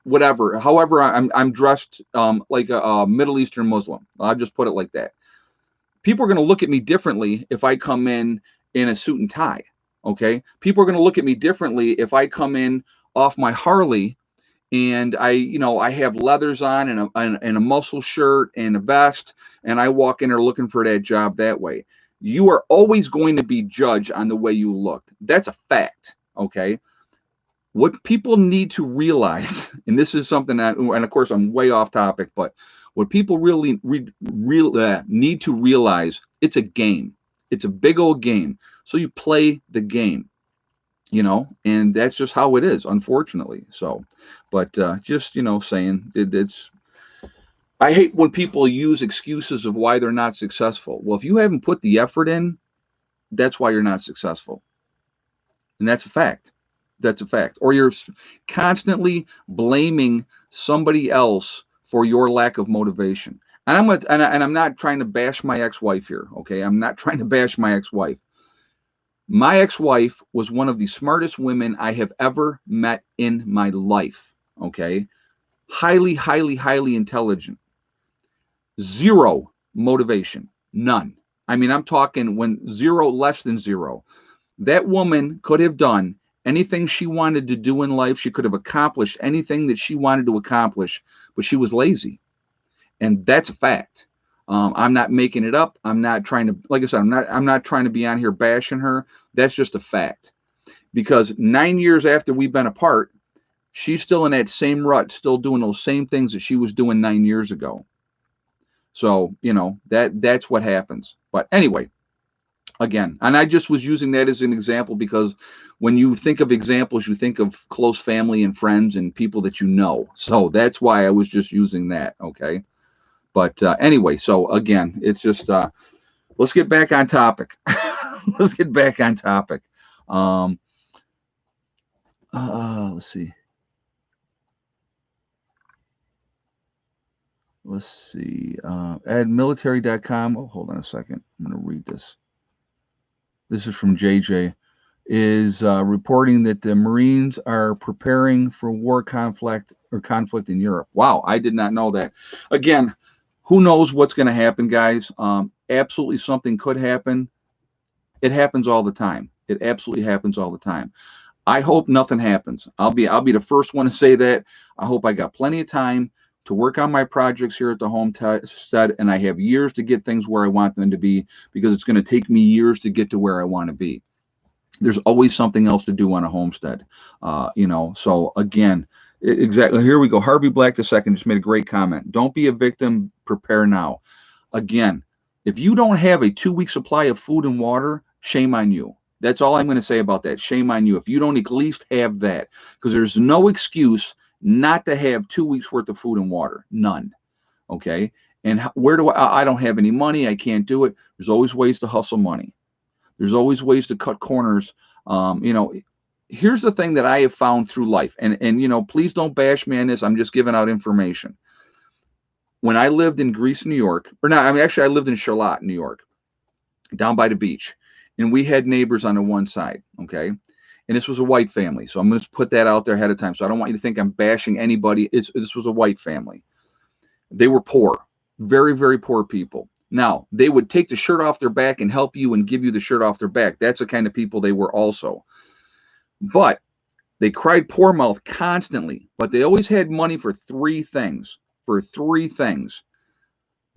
whatever, however, I'm dressed like a Middle Eastern Muslim. I'll just put it like that. People are going to look at me differently if I come in a suit and tie. Okay. People are going to look at me differently if I come in off my Harley and I have leathers on and a muscle shirt and a vest, and I walk in there looking for that job that way. You are always going to be judged on the way you look. That's a fact. Okay. What people need to realize, and this is something that, and of course I'm way off topic, but what people really need to realize, it's a game. It's a big old game. So you play the game, and that's just how it is, unfortunately. So, but just, saying it's, I hate when people use excuses of why they're not successful. Well, if you haven't put the effort in, that's why you're not successful. And that's a fact. That's a fact. Or you're constantly blaming somebody else for your lack of motivation. And I'm not trying to bash my ex-wife here, okay? I'm not trying to bash my ex-wife. My ex-wife was one of the smartest women I have ever met in my life, okay? Highly, highly, highly intelligent. Zero motivation. None. I mean, I'm talking when zero, less than zero. That woman could have done anything she wanted to do in life. She could have accomplished anything that she wanted to accomplish, but she was lazy. And that's a fact. I'm not making it up. I'm not trying to, like I said, I'm not trying to be on here bashing her. That's just a fact. Because 9 years after we've been apart, she's still in that same rut, still doing those same things that she was doing 9 years ago. So, that's what happens. But anyway, again, and I just was using that as an example because when you think of examples, you think of close family and friends and people that you know. So that's why I was just using that. Okay. But anyway, so again, it's just, let's get back on topic. Let's get back on topic. Let's see. Let's see. At military.com. Oh, hold on a second. I'm going to read this. This is from JJ. Is reporting that the Marines are preparing for conflict in Europe. Wow, I did not know that. Again, who knows what's going to happen, guys? Absolutely something could happen. It happens all the time. It absolutely happens all the time. I hope nothing happens. I'll be the first one to say that. I hope I got plenty of time to work on my projects here at the Homestead, and I have years to get things where I want them to be, because it's going to take me years to get to where I want to be. There's always something else to do on a homestead, so again, exactly, here we go. Harvey Black II just made a great comment. Don't be a victim, prepare now. Again, if you don't have a 2-week supply of food and water, shame on you. That's all I'm going to say about that. Shame on you if you don't at least have that, because there's no excuse not to have 2 weeks worth of food and water. None. Okay. And where do I don't have any money, I can't do it. There's always ways to hustle money. There's always ways to cut corners. Here's the thing that I have found through life, and please don't bash me on this. I'm just giving out information. When I lived in Greece, New York, or not, I mean, actually, I lived in Charlotte, New York, down by the beach, and we had neighbors on the one side. Okay. And this was a white family. So I'm going to put that out there ahead of time. So I don't want you to think I'm bashing anybody. This was a white family. They were poor, very, very poor people. Now, they would take the shirt off their back and help you and give you the shirt off their back. That's the kind of people they were also. But they cried poor mouth constantly. But they always had money for three things.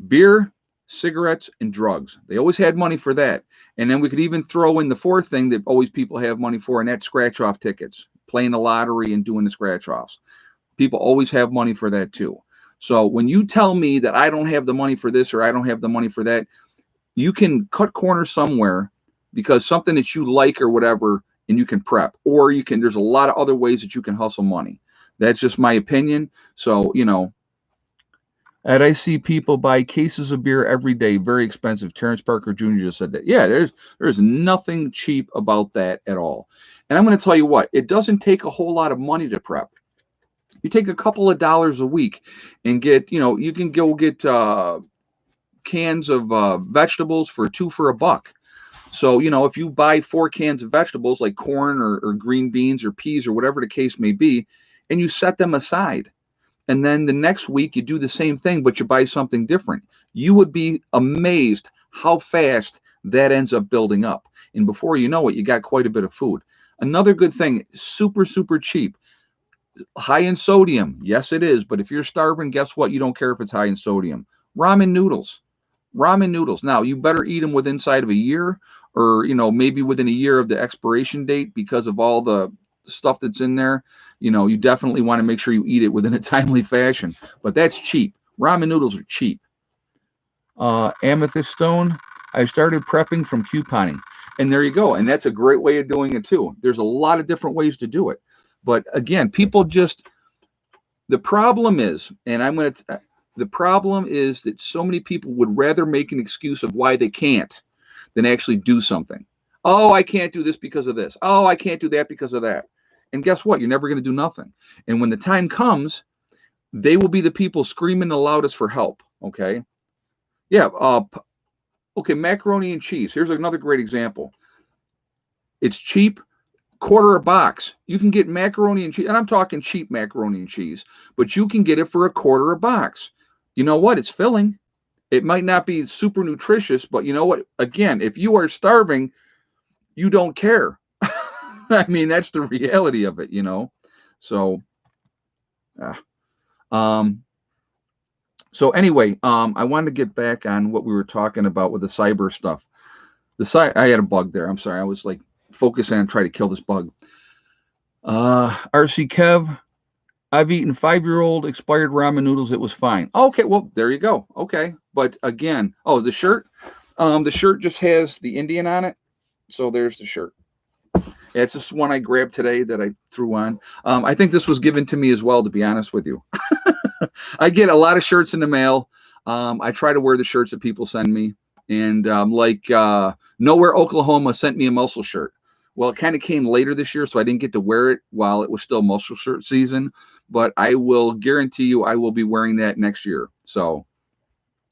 Beer, cigarettes, and drugs. They always had money for that. And then we could even throw in the fourth thing that always people have money for, and that's scratch-off tickets. Playing the lottery and doing the scratch-offs. People always have money for that too. So when you tell me that I don't have the money for this or I don't have the money for that, you can cut corners somewhere because something that you like or whatever, and you can prep. Or there's a lot of other ways that you can hustle money. That's just my opinion. So, and I see people buy cases of beer every day, very expensive. Terrence Parker Jr. just said that. Yeah, there's nothing cheap about that at all. And I'm going to tell you what, it doesn't take a whole lot of money to prep. You take a couple of dollars a week and get, you can go get cans of vegetables for $2 for $1. So, if you buy 4 cans of vegetables like corn or green beans or peas or whatever the case may be, and you set them aside, and then the next week you do the same thing, but you buy something different, you would be amazed how fast that ends up building up. And before you know it, you got quite a bit of food. Another good thing, super, super cheap. High in sodium. Yes, it is. But if you're starving, guess what? You don't care if it's high in sodium. Ramen noodles. Ramen noodles. Now, you better eat them within inside of a year, or, maybe within a year of the expiration date, because of all the stuff that's in there. You definitely want to make sure you eat it within a timely fashion. But that's cheap. Ramen noodles are cheap. Amethyst stone. I started prepping from couponing. And there you go. And that's a great way of doing it too. There's a lot of different ways to do it. But again, people just, the problem is, and the problem is that so many people would rather make an excuse of why they can't than actually do something. Oh, I can't do this because of this. Oh, I can't do that because of that. And guess what? You're never going to do nothing. And when the time comes, they will be the people screaming the loudest for help. Okay. Yeah. Okay. Macaroni and cheese. Here's another great example. It's cheap. Quarter a box. You can get macaroni and cheese. And I'm talking cheap macaroni and cheese, but you can get it for a quarter a box. You know what? It's filling. It might not be super nutritious, but you know what? Again, if you are starving, you don't care. I mean, that's the reality of it, you know? So, so anyway, I wanted to get back on what we were talking about with the cyber stuff. I had a bug there. I'm sorry. I was like focusing on trying to kill this bug. RC Kev, I've eaten 5-year-old expired ramen noodles. It was fine. Okay, well, there you go. Okay. But again, oh, the shirt just has the Indian on it. So there's the shirt. Yeah, it's just one I grabbed today that I threw on. I think this was given to me as well, to be honest with you. I get a lot of shirts in the mail. I try to wear the shirts that people send me. And Nowhere, Oklahoma sent me a muscle shirt. Well, it kind of came later this year, so I didn't get to wear it while it was still muscle shirt season. But I will guarantee you I will be wearing that next year. So,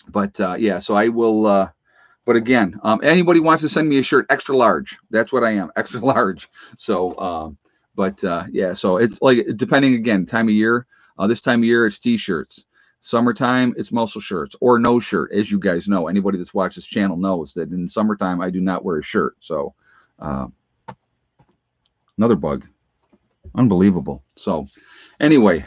but yeah, so I will. But again, anybody wants to send me a shirt, extra large. That's what I am, extra large. So, yeah, so it's like, depending again, time of year. This time of year, it's t-shirts. Summertime, it's muscle shirts or no shirt. As you guys know, anybody that's watched this channel knows that in summertime, I do not wear a shirt. So, another bug. Unbelievable. So, anyway,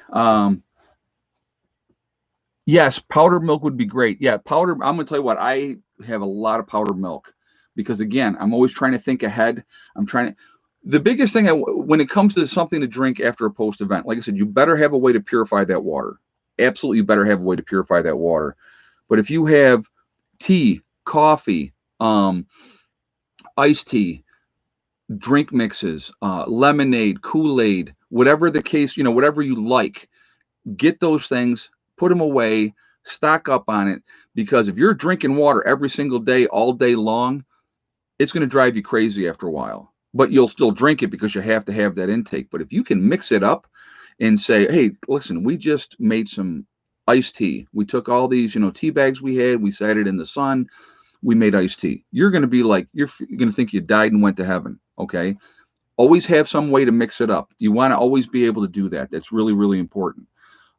yes, powdered milk would be great. Yeah, I'm going to tell you what, I have a lot of powdered milk because, again, I'm always trying to think ahead. The biggest thing when it comes to something to drink after a post-event, like I said, you better have a way to purify that water. Absolutely, you better have a way to purify that water. But if you have tea, coffee, iced tea, drink mixes, lemonade, Kool-Aid, whatever the case, whatever you like, get those things, put them away, stock up on it, because if you're drinking water every single day, all day long, it's going to drive you crazy after a while. But you'll still drink it because you have to have that intake. But if you can mix it up and say, hey, listen, we just made some iced tea. We took all these, tea bags we had, we sat it in the sun, we made iced tea. You're going to be like, you're going to think you died and went to heaven. Okay. Always have some way to mix it up. You want to always be able to do that. That's really, really important.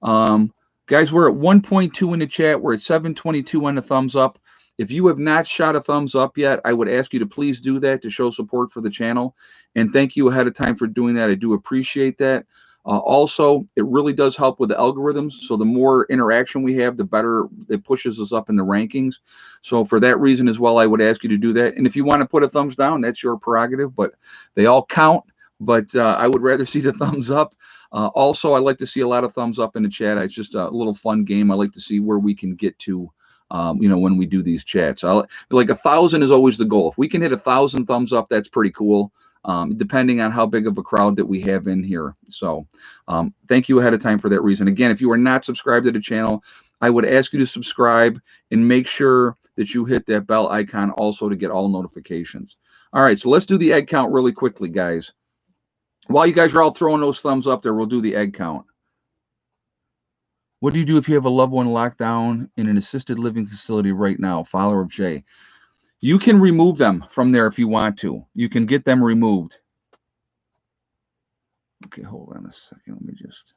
Guys, we're at 1.2 in the chat. We're at 722 on the thumbs up. If you have not shot a thumbs up yet, I would ask you to please do that to show support for the channel. And thank you ahead of time for doing that. I do appreciate that. Also, it really does help with the algorithms. So the more interaction we have, the better it pushes us up in the rankings. So for that reason as well, I would ask you to do that. And if you want to put a thumbs down, that's your prerogative, but they all count. But I would rather see the thumbs up. Also, I like to see a lot of thumbs up in the chat. It's just a little fun game. I like to see where we can get to, when we do these chats. Like 1,000 is always the goal. If we can hit 1,000 thumbs up, that's pretty cool. Depending on how big of a crowd that we have in here. So thank you ahead of time for that reason. Again, if you are not subscribed to the channel, I would ask you to subscribe and make sure that you hit that bell icon also to get all notifications. All right, so let's do the egg count really quickly, guys. While you guys are all throwing those thumbs up there, we'll do the egg count. What do you do if you have a loved one locked down in an assisted living facility right now? Follower of Jay. You can remove them from there if you want to. You can get them removed. Okay, hold on a second. Let me just.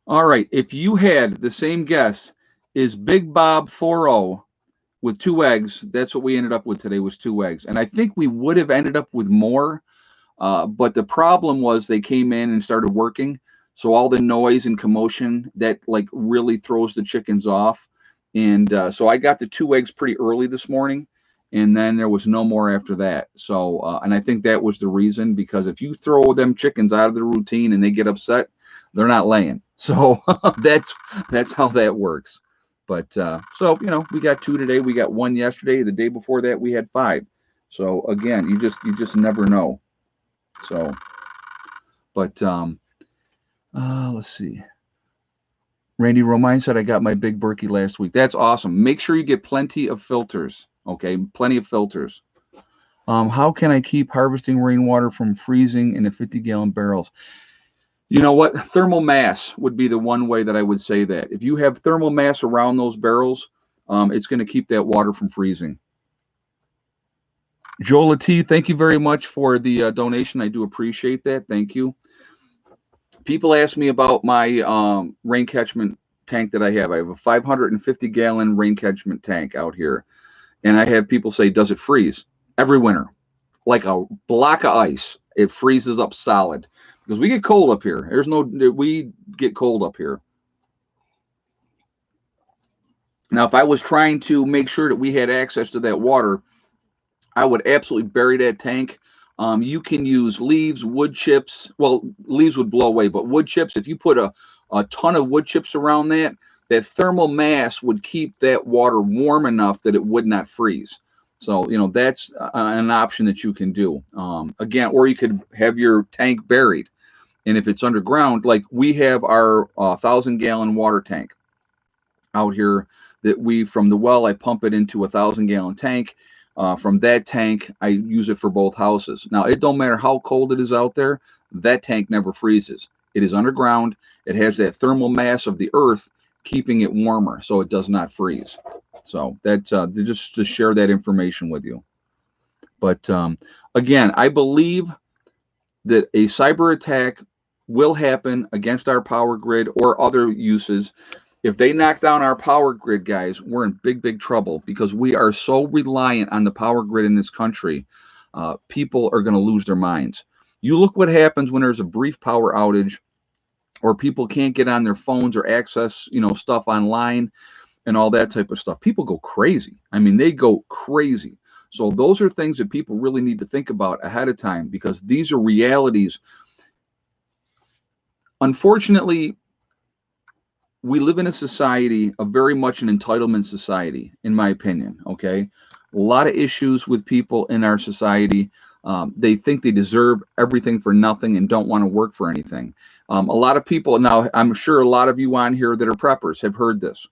All right. If you had the same guess, is Big Bob 4-0 with 2 eggs? That's what we ended up with today, was 2 eggs. And I think we would have ended up with more, but the problem was they came in and started working. So all the noise and commotion, that like really throws the chickens off. And so I got the 2 eggs pretty early this morning, and then there was no more after that. So, and I think that was the reason, because if you throw them chickens out of the routine and they get upset, they're not laying. So that's how that works. But so we got 2 today. We got 1 yesterday. The day before that, we had 5. So again, you just never know. So, but let's see. Randy Romine said I got my big Berkey last week. That's awesome. Make sure you get plenty of filters. Okay, plenty of filters. How can I keep harvesting rainwater from freezing in the 50-gallon barrels? You know what? Thermal mass would be the one way that I would say that. If you have thermal mass around those barrels, it's going to keep that water from freezing. Joel T, thank you very much for the donation. I do appreciate that. Thank you. People ask me about my rain catchment tank that I have. I have a 550-gallon rain catchment tank out here. And I have people say, does it freeze? Every winter. Like a block of ice. It freezes up solid. Because we get cold up here. We get cold up here. Now, if I was trying to make sure that we had access to that water, I would absolutely bury that tank. You can use leaves, wood chips. Well, leaves would blow away, but wood chips, if you put a ton of wood chips around that thermal mass would keep that water warm enough that it would not freeze. So, that's an option that you can do. Again, or you could have your tank buried. And if it's underground, like we have our 1,000-gallon water tank out here that from the well, I pump it into a 1,000-gallon tank. From that tank, I use it for both houses. Now, it don't matter how cold it is out there, that tank never freezes. It is underground. It has that thermal mass of the earth keeping it warmer, so it does not freeze. So that's just to share that information with you. But again, I believe that a cyber attack will happen against our power grid or other uses. If they knock down our power grid, guys, we're in big, big trouble because we are so reliant on the power grid in this country. People are going to lose their minds. You look what happens when there's a brief power outage or people can't get on their phones or access, stuff online and all that type of stuff. People go crazy. I mean, they go crazy. So those are things that people really need to think about ahead of time because these are realities. Unfortunately, we live in a society, a very much an entitlement society, in my opinion, okay? A lot of issues with people in our society. They think they deserve everything for nothing and don't want to work for anything. A lot of people, now I'm sure a lot of you on here that are preppers have heard this.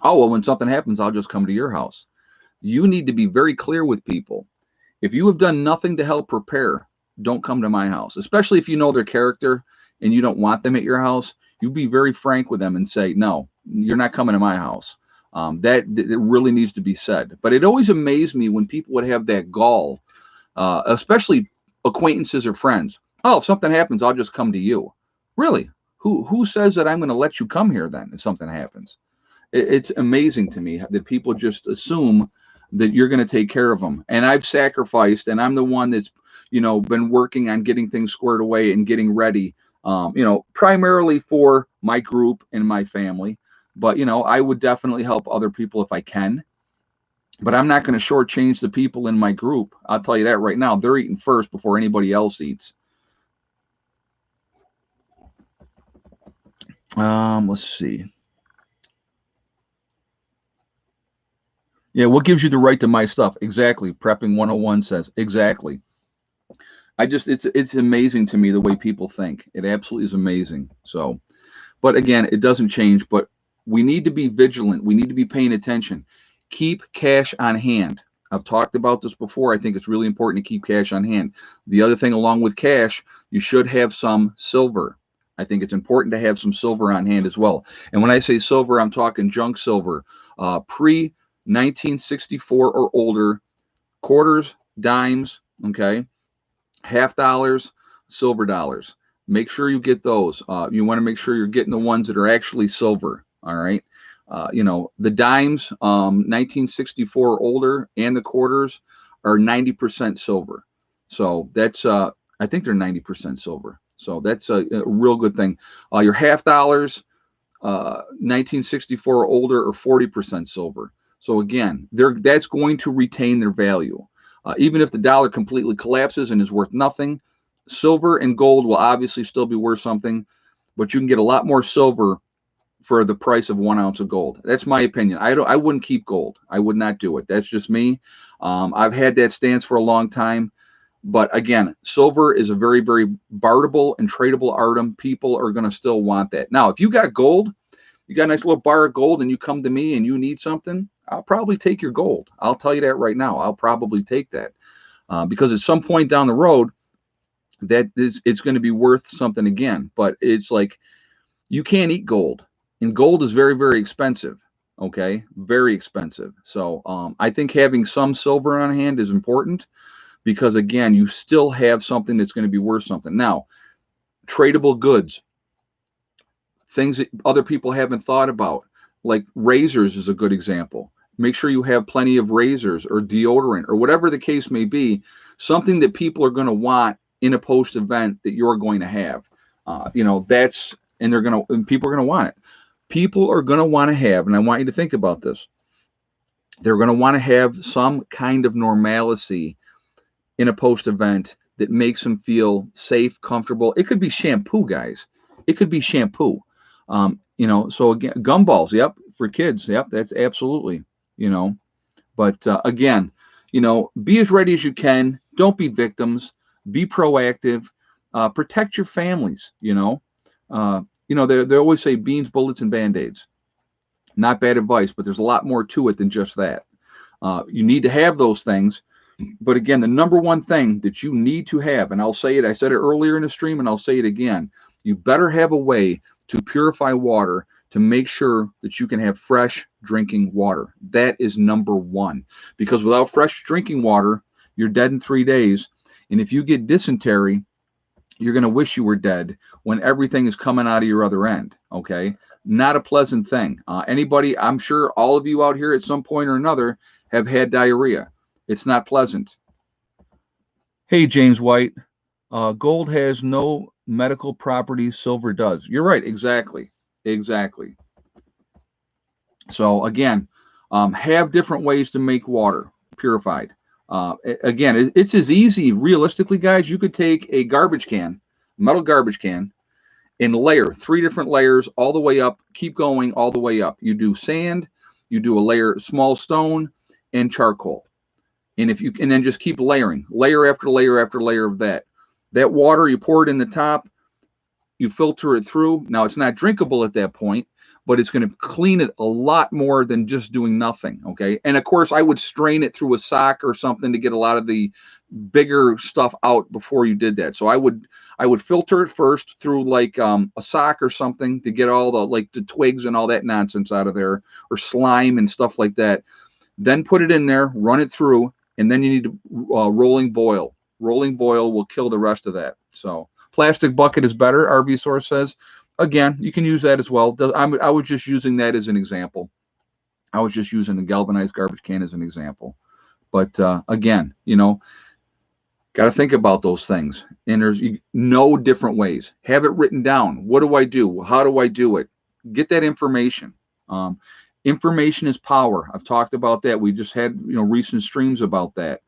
Oh, well, when something happens, I'll just come to your house. You need to be very clear with people. If you have done nothing to help prepare, don't come to my house, especially if you know their character and you don't want them at your house. You be very frank with them and say, no, you're not coming to my house. That it really needs to be said. But it always amazed me when people would have that gall, especially acquaintances or friends. Oh, if something happens, I'll just come to you. Really? Who says that I'm going to let you come here then if something happens? It's amazing to me that people just assume that you're going to take care of them. And I've sacrificed, and I'm the one that's, been working on getting things squared away and getting ready, primarily for my group and my family. But, I would definitely help other people if I can. But I'm not going to shortchange the people in my group. I'll tell you that right now. They're eating first before anybody else eats. Let's see. Yeah, what gives you the right to my stuff? Exactly. Prepping 101 says. Exactly. It's amazing to me the way people think. It absolutely is amazing. So, but again, it doesn't change. But we need to be vigilant. We need to be paying attention. Keep cash on hand. I've talked about this before. I think it's really important to keep cash on hand. The other thing along with cash, you should have some silver. I think it's important to have some silver on hand as well. And when I say silver, I'm talking junk silver, pre-1964 or older, quarters, dimes, okay, half dollars, silver dollars. Make sure you get those. You want to make sure you're getting the ones that are actually silver, all right? The dimes, 1964 or older, and the quarters are 90% silver. So that's, I think they're 90% silver. So that's a real good thing. Your half dollars, 1964 or older, are 40% silver. So again, that's going to retain their value. Even if the dollar completely collapses and is worth nothing, silver and gold will obviously still be worth something, but you can get a lot more silver for the price of 1 ounce of gold. That's my opinion. I wouldn't keep gold. I would not do it. That's just me. I've had that stance for a long time. But again, silver is a very, very barterable and tradable item. People are going to still want that. Now, if you got gold, you got a nice little bar of gold, and you come to me and you need something, I'll probably take your gold. I'll tell you that right now. I'll probably take that because at some point down the road, it's going to be worth something again. But it's like you can't eat gold, and gold is very, very expensive. Okay, very expensive. So I think having some silver on hand is important because again, you still have something that's going to be worth something. Now, tradable goods. Things that other people haven't thought about, like razors is a good example. Make sure you have plenty of razors or deodorant or whatever the case may be, something that people are going to want in a post event that you're going to have. And people are going to want it. People are going to want to have, and I want you to think about this, they're going to want to have some kind of normalcy in a post event that makes them feel safe, comfortable. It could be shampoo, guys. It could be shampoo. So again, gumballs, yep, for kids, yep, that's absolutely, but again, be as ready as you can. Don't be victims. Be proactive. Protect your families. They always say beans, bullets, and band-aids. Not bad advice, but there's a lot more to it than just that. You need to have those things. But again, the number one thing that you need to have, and I'll say it, I said it earlier in the stream, and I'll say it again, you better have a way to purify water to make sure that you can have fresh drinking water. That is number one. Because without fresh drinking water, you're dead in 3 days. And if you get dysentery, you're going to wish you were dead when everything is coming out of your other end. Okay? Not a pleasant thing. Anybody, I'm sure all of you out here at some point or another have had diarrhea. It's not pleasant. Hey, James White. Gold has no medical properties, silver does. You're right. Exactly. So again, have different ways to make water purified. Again, it's as easy, realistically, guys. You could take a garbage can, metal garbage can, and layer 3 different layers all the way up. Keep going all the way up. You do sand, you do a layer, small stone, and charcoal. And then just keep layering, layer after layer after layer of that. That water, you pour it in the top, you filter it through. Now, it's not drinkable at that point, but it's going to clean it a lot more than just doing nothing, okay? And, of course, I would strain it through a sock or something to get a lot of the bigger stuff out before you did that. So I would filter it first through, like, a sock or something to get all the twigs and all that nonsense out of there, or slime and stuff like that. Then put it in there, run it through, and then you need to rolling boil. Rolling boil will kill the rest of that. So plastic bucket is better, RV Source says. Again, you can use that as well. I was just using that as an example. I was just using the galvanized garbage can as an example. But again, got to think about those things. And there's no different ways. Have it written down. What do I do? How do I do it? Get that information. Information is power. I've talked about that. We just had recent streams about that.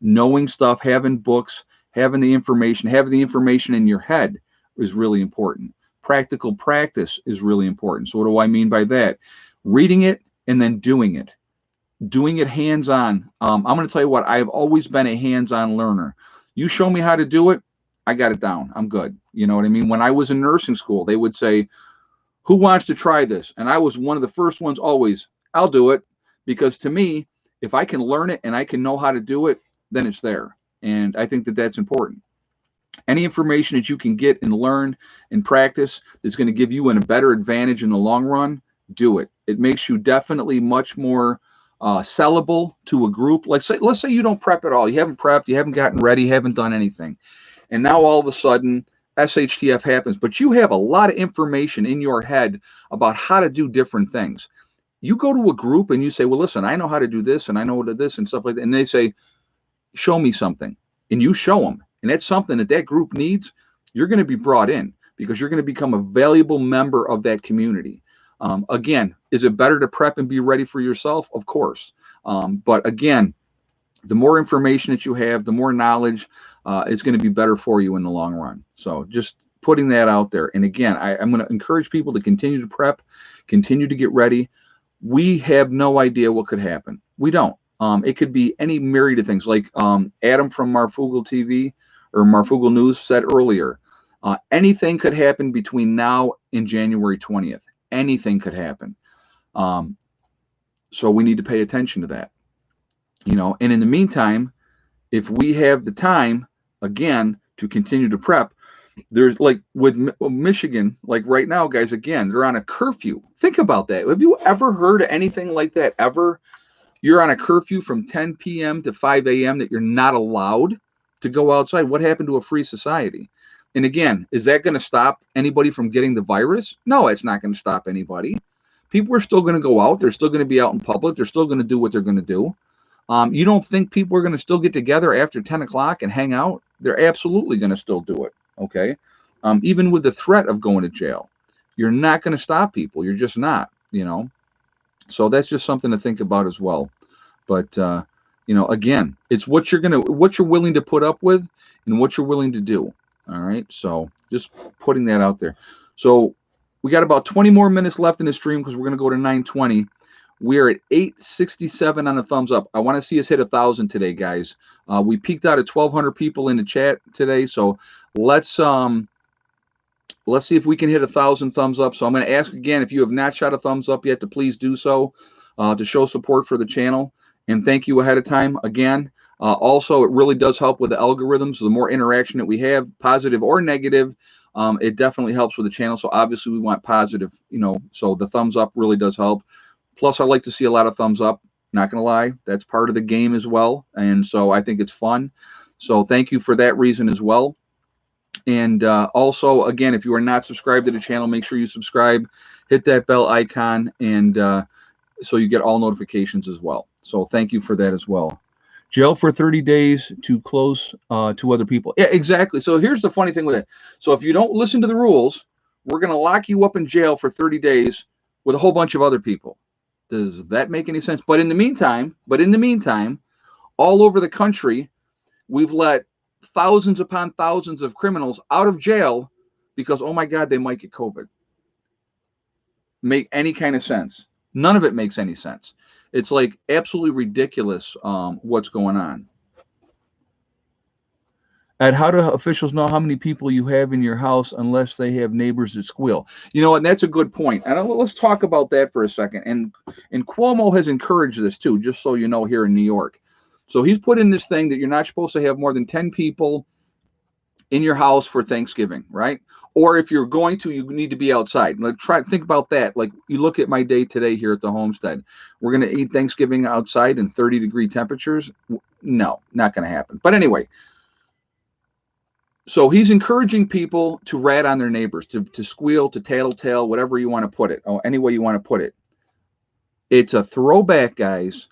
Knowing stuff, having books, having the information in your head is really important. Practical practice is really important. So what do I mean by that? Reading it and then doing it. Doing it hands-on. I'm going to tell you what, I've always been a hands-on learner. You show me how to do it, I got it down. I'm good. You know what I mean? When I was in nursing school, they would say, who wants to try this? And I was one of the first ones always, I'll do it. Because to me, if I can learn it and I can know how to do it, then it's there. And I think that that's important. Any information that you can get and learn and practice that's going to give you a better advantage in the long run, do it. It makes you definitely much more sellable to a group. Let's say you don't prep at all. You haven't prepped, you haven't gotten ready, you haven't done anything. And now all of a sudden, SHTF happens. But you have a lot of information in your head about how to do different things. You go to a group and you say, well, listen, I know how to do this and I know how to do this and stuff like that. And they say, show me something. And you show them. And that's something that group needs. You're going to be brought in because you're going to become a valuable member of that community. Again, is it better to prep and be ready for yourself? Of course. But again, the more information that you have, the more knowledge, it's going to be better for you in the long run. So just putting that out there. And again, I'm going to encourage people to continue to prep, continue to get ready. We have no idea what could happen. We don't. It could be any myriad of things. Like Adam from Marfugal TV or Marfugal News said earlier, anything could happen between now and January 20th. Anything could happen. So we need to pay attention to that. You know, and in the meantime, if we have the time, again, to continue to prep, there's like with Michigan, like right now, guys, again, they're on a curfew. Think about that. Have you ever heard of anything like that ever? You're on a curfew from 10 p.m. to 5 a.m. that you're not allowed to go outside. What happened to a free society? And again, is that going to stop anybody from getting the virus? No, it's not going to stop anybody. People are still going to go out. They're still going to be out in public. They're still going to do what they're going to do. You don't think people are going to still get together after 10 o'clock and hang out? They're absolutely going to still do it, okay? Even with the threat of going to jail. You're not going to stop people. You're just not, you know? So that's just something to think about as well. But, you know, again, it's what you're willing to put up with and what you're willing to do, all right? So just putting that out there. So we got about 20 more minutes left in the stream because we're going to go to 9:20. We are at 867 on the thumbs up. I want to see us hit 1,000 today, guys. We peaked out at 1,200 people in the chat today, so let's see if we can hit 1,000 thumbs up. So I'm going to ask again, if you have not shot a thumbs up yet, to please do so to show support for the channel. And thank you ahead of time again. Also, it really does help with the algorithms. The more interaction that we have, positive or negative, it definitely helps with the channel. So obviously we want positive, you know, so the thumbs up really does help. Plus, I like to see a lot of thumbs up. Not going to lie, that's part of the game as well. And so I think it's fun. So thank you for that reason as well. And also, again, if you are not subscribed to the channel, make sure you subscribe, hit that bell icon, and so you get all notifications as well. So thank you for that as well. Jail for 30 days to close to other people. Yeah, exactly. So here's the funny thing with it. So if you don't listen to the rules, we're going to lock you up in jail for 30 days with a whole bunch of other people. Does that make any sense? But in the meantime, all over the country, we've let thousands upon thousands of criminals out of jail because, oh my God, they might get COVID. Make any kind of sense? None of it makes any sense. It's like absolutely ridiculous what's going on. And how do officials know how many people you have in your house unless they have neighbors that squeal? You know, and that's a good point. And let's talk about that for a second. And Cuomo has encouraged this too, just so you know, here in New York. So he's put in this thing that you're not supposed to have more than 10 people in your house for Thanksgiving, right? Or if you're going to, you need to be outside. Like, think about that. Like, you look at my day today here at the Homestead. We're going to eat Thanksgiving outside in 30-degree temperatures. No, not going to happen. But anyway, so he's encouraging people to rat on their neighbors, to squeal, to tattletale, whatever you want to put it, or any way you want to put it. It's a throwback, guys.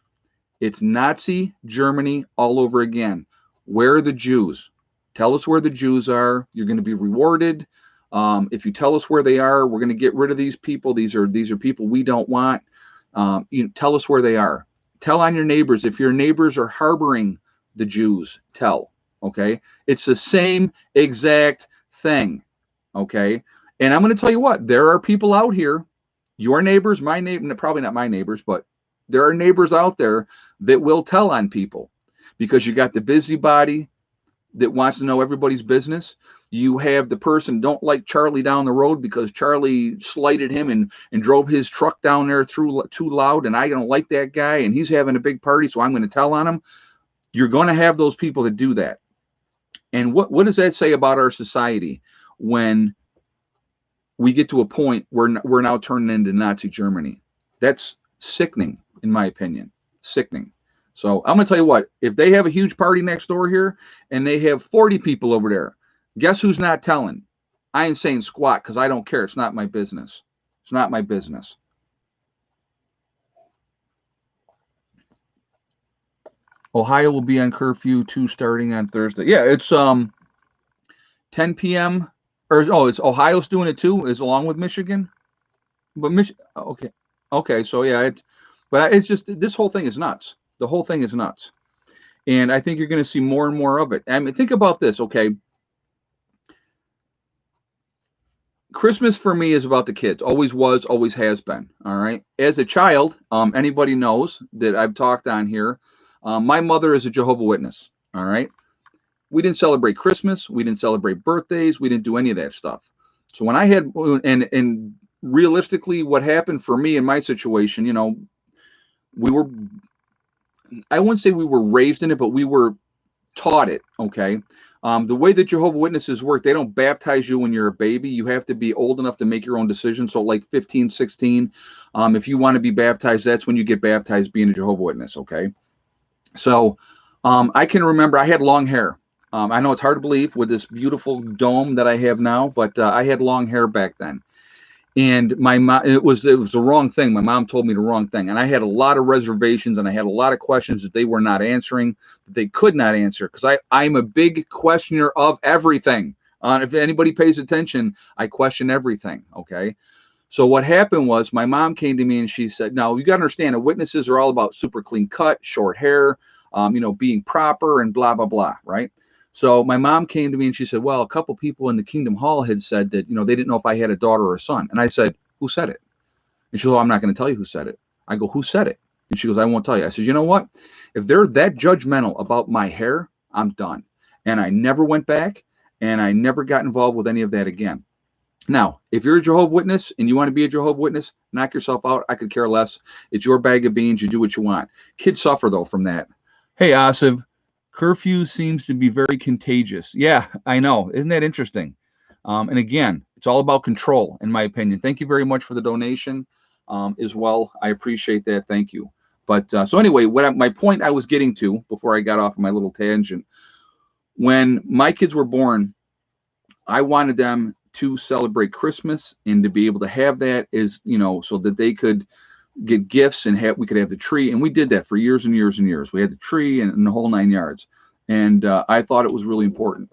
It's Nazi Germany all over again. Where are the Jews? Tell us where the Jews are. You're going to be rewarded. If you tell us where they are, we're going to get rid of these people. These are people we don't want. You tell us where they are. Tell on your neighbors. If your neighbors are harboring the Jews, tell. Okay, it's the same exact thing. Okay, and I'm going to tell you what. There are people out here, your neighbors, my neighbor, probably not my neighbors, but there are neighbors out there that will tell on people, because you got the busybody that wants to know everybody's business. You have the person don't like Charlie down the road because Charlie slighted him and drove his truck down there through too loud, and I don't like that guy, and he's having a big party, so I'm going to tell on him. You're going to have those people that do that. And what does that say about our society when we get to a point where we're now turning into Nazi Germany? That's sickening, in my opinion. Sickening. So I'm going to tell you what, if they have a huge party next door here and they have 40 people over there, guess who's not telling? I ain't saying squat because I don't care. It's not my business. It's not my business. Ohio will be on curfew too, starting on Thursday. Yeah, it's 10 p.m. or it's Ohio's doing it too, is along with Michigan. But okay, so yeah, but it's just, this whole thing is nuts. The whole thing is nuts, and I think you're going to see more and more of it. I mean, think about this, okay? Christmas for me is about the kids. Always was, always has been. All right. As a child, anybody knows that I've talked on here. My mother is a Jehovah Witness. All right. We didn't celebrate Christmas. We didn't celebrate birthdays. We didn't do any of that stuff. So when I had, and realistically, what happened for me in my situation, you know, we were, I wouldn't say we were raised in it, but we were taught it. Okay. The way that Jehovah Witnesses work, they don't baptize you when you're a baby. You have to be old enough to make your own decision. So like 15, 16, if you want to be baptized, that's when you get baptized being a Jehovah Witness. Okay. So I can remember I had long hair. I know it's hard to believe with this beautiful dome that I have now, but I had long hair back then. And my mom, it was the wrong thing. My mom told me the wrong thing, and I had a lot of reservations, and I had a lot of questions that they were not answering, that they could not answer, because I'm a big questioner of everything. If anybody pays attention, I question everything. Okay, so what happened was my mom came to me and she said, "Now you got to understand, the witnesses are all about super clean cut, short hair, you know, being proper and blah blah blah, right?" So my mom came to me and she said, well, a couple people in the Kingdom Hall had said that, you know, they didn't know if I had a daughter or a son. And I said, who said it? And she goes, well, I'm not going to tell you who said it. I go, who said it? And she goes, I won't tell you. I said, you know what? If they're that judgmental about my hair, I'm done. And I never went back, and I never got involved with any of that again. Now, if you're a Jehovah Witness and you want to be a Jehovah Witness, knock yourself out. I could care less. It's your bag of beans. You do what you want. Kids suffer, though, from that. Hey, Asif. Curfew seems to be very contagious. Yeah, I know. Isn't that interesting? And again, it's all about control, in my opinion. Thank you very much for the donation as well. I appreciate that. Thank you. But so anyway, my point I was getting to before I got off of my little tangent, when my kids were born, I wanted them to celebrate Christmas and to be able to have that is, you know, so that they could get gifts and we could have the tree, and we did that for years and years and years. We had the tree and the whole 9 yards, and I thought it was really important.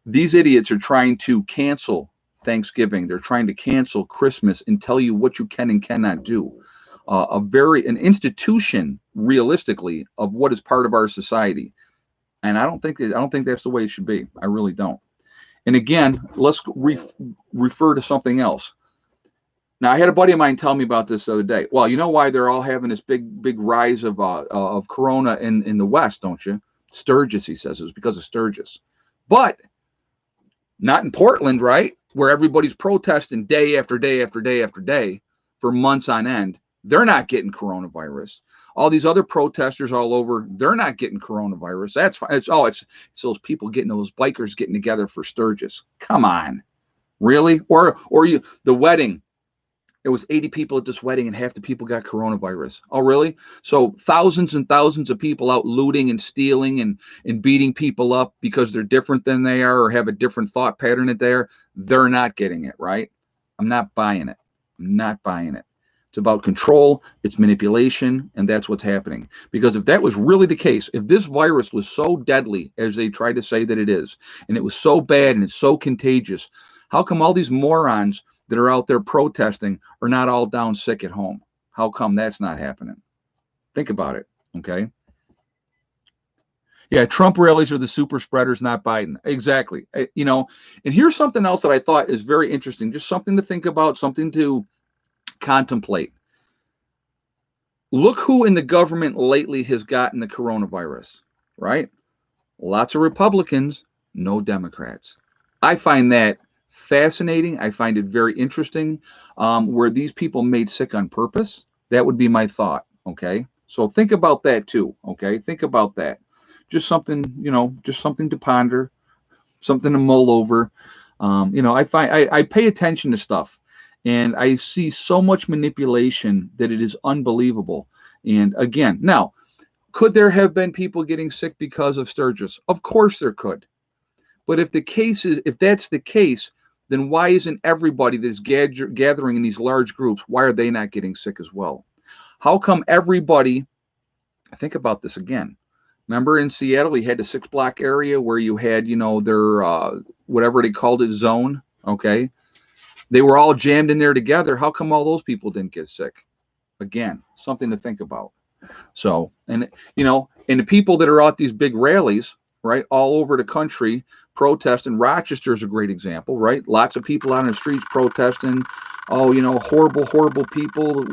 These idiots are trying to cancel Thanksgiving. They're trying to cancel Christmas and tell you what you can and cannot do. An institution, realistically, of what is part of our society, and I don't think that's the way it should be. I really don't. And again, let's refer to something else. Now, I had a buddy of mine tell me about this the other day. Well, you know why they're all having this big rise of corona in the West, don't you? Sturgis, he says, it's because of Sturgis. But not in Portland, right? Where everybody's protesting day after day after day after day for months on end. They're not getting coronavirus. All these other protesters all over, they're not getting coronavirus. That's fine. It's those people those bikers getting together for Sturgis. Come on. Really? Or the wedding. It was 80 people at this wedding, and half the people got coronavirus. Oh, really? So thousands and thousands of people out looting and stealing and beating people up because they're different than they are or have a different thought pattern that they're not getting it, right? I'm not buying it. I'm not buying it. It's about control, it's manipulation, and that's what's happening. Because if that was really the case, if this virus was so deadly as they try to say that it is, and it was so bad and it's so contagious, how come all these morons that are out there protesting are not all down sick at home? How come that's not happening? Think about it, okay? Yeah, Trump rallies are the super spreaders, not Biden. Exactly. You know, and here's something else that I thought is very interesting, just something to think about, something to contemplate. Look who in the government lately has gotten the coronavirus, right? Lots of Republicans, no Democrats. I find that fascinating. I find it very interesting. Where these people made sick on purpose. That would be my thought. Okay. So think about that too. Okay. Think about that. Just something, you know, just something to ponder, something to mull over. You know, I pay attention to stuff, and I see so much manipulation that it is unbelievable. And again, now, could there have been people getting sick because of Sturgis? Of course there could. But if that's the case, then why isn't everybody that's gathering in these large groups, why are they not getting sick as well? How come everybody, think about this again. Remember in Seattle, you had the 6-block area where you had, you know, their, whatever they called it, zone, okay? They were all jammed in there together. How come all those people didn't get sick? Again, something to think about. So, and, you know, and the people that are at these big rallies, right? All over the country protesting. Rochester is a great example, right? Lots of people out on the streets protesting. Oh, horrible, horrible people.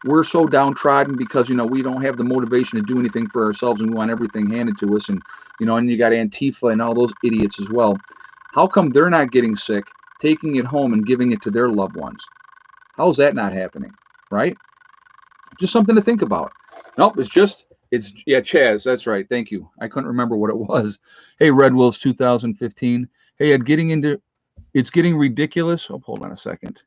We're so downtrodden because, we don't have the motivation to do anything for ourselves and we want everything handed to us. And, and you got Antifa and all those idiots as well. How come they're not getting sick, taking it home and giving it to their loved ones? How is that not happening, right? Just something to think about. Nope, yeah, Chaz, that's right. Thank you. I couldn't remember what it was. Hey, Red Wolves 2015. Hey, it's getting ridiculous. Oh, hold on a second.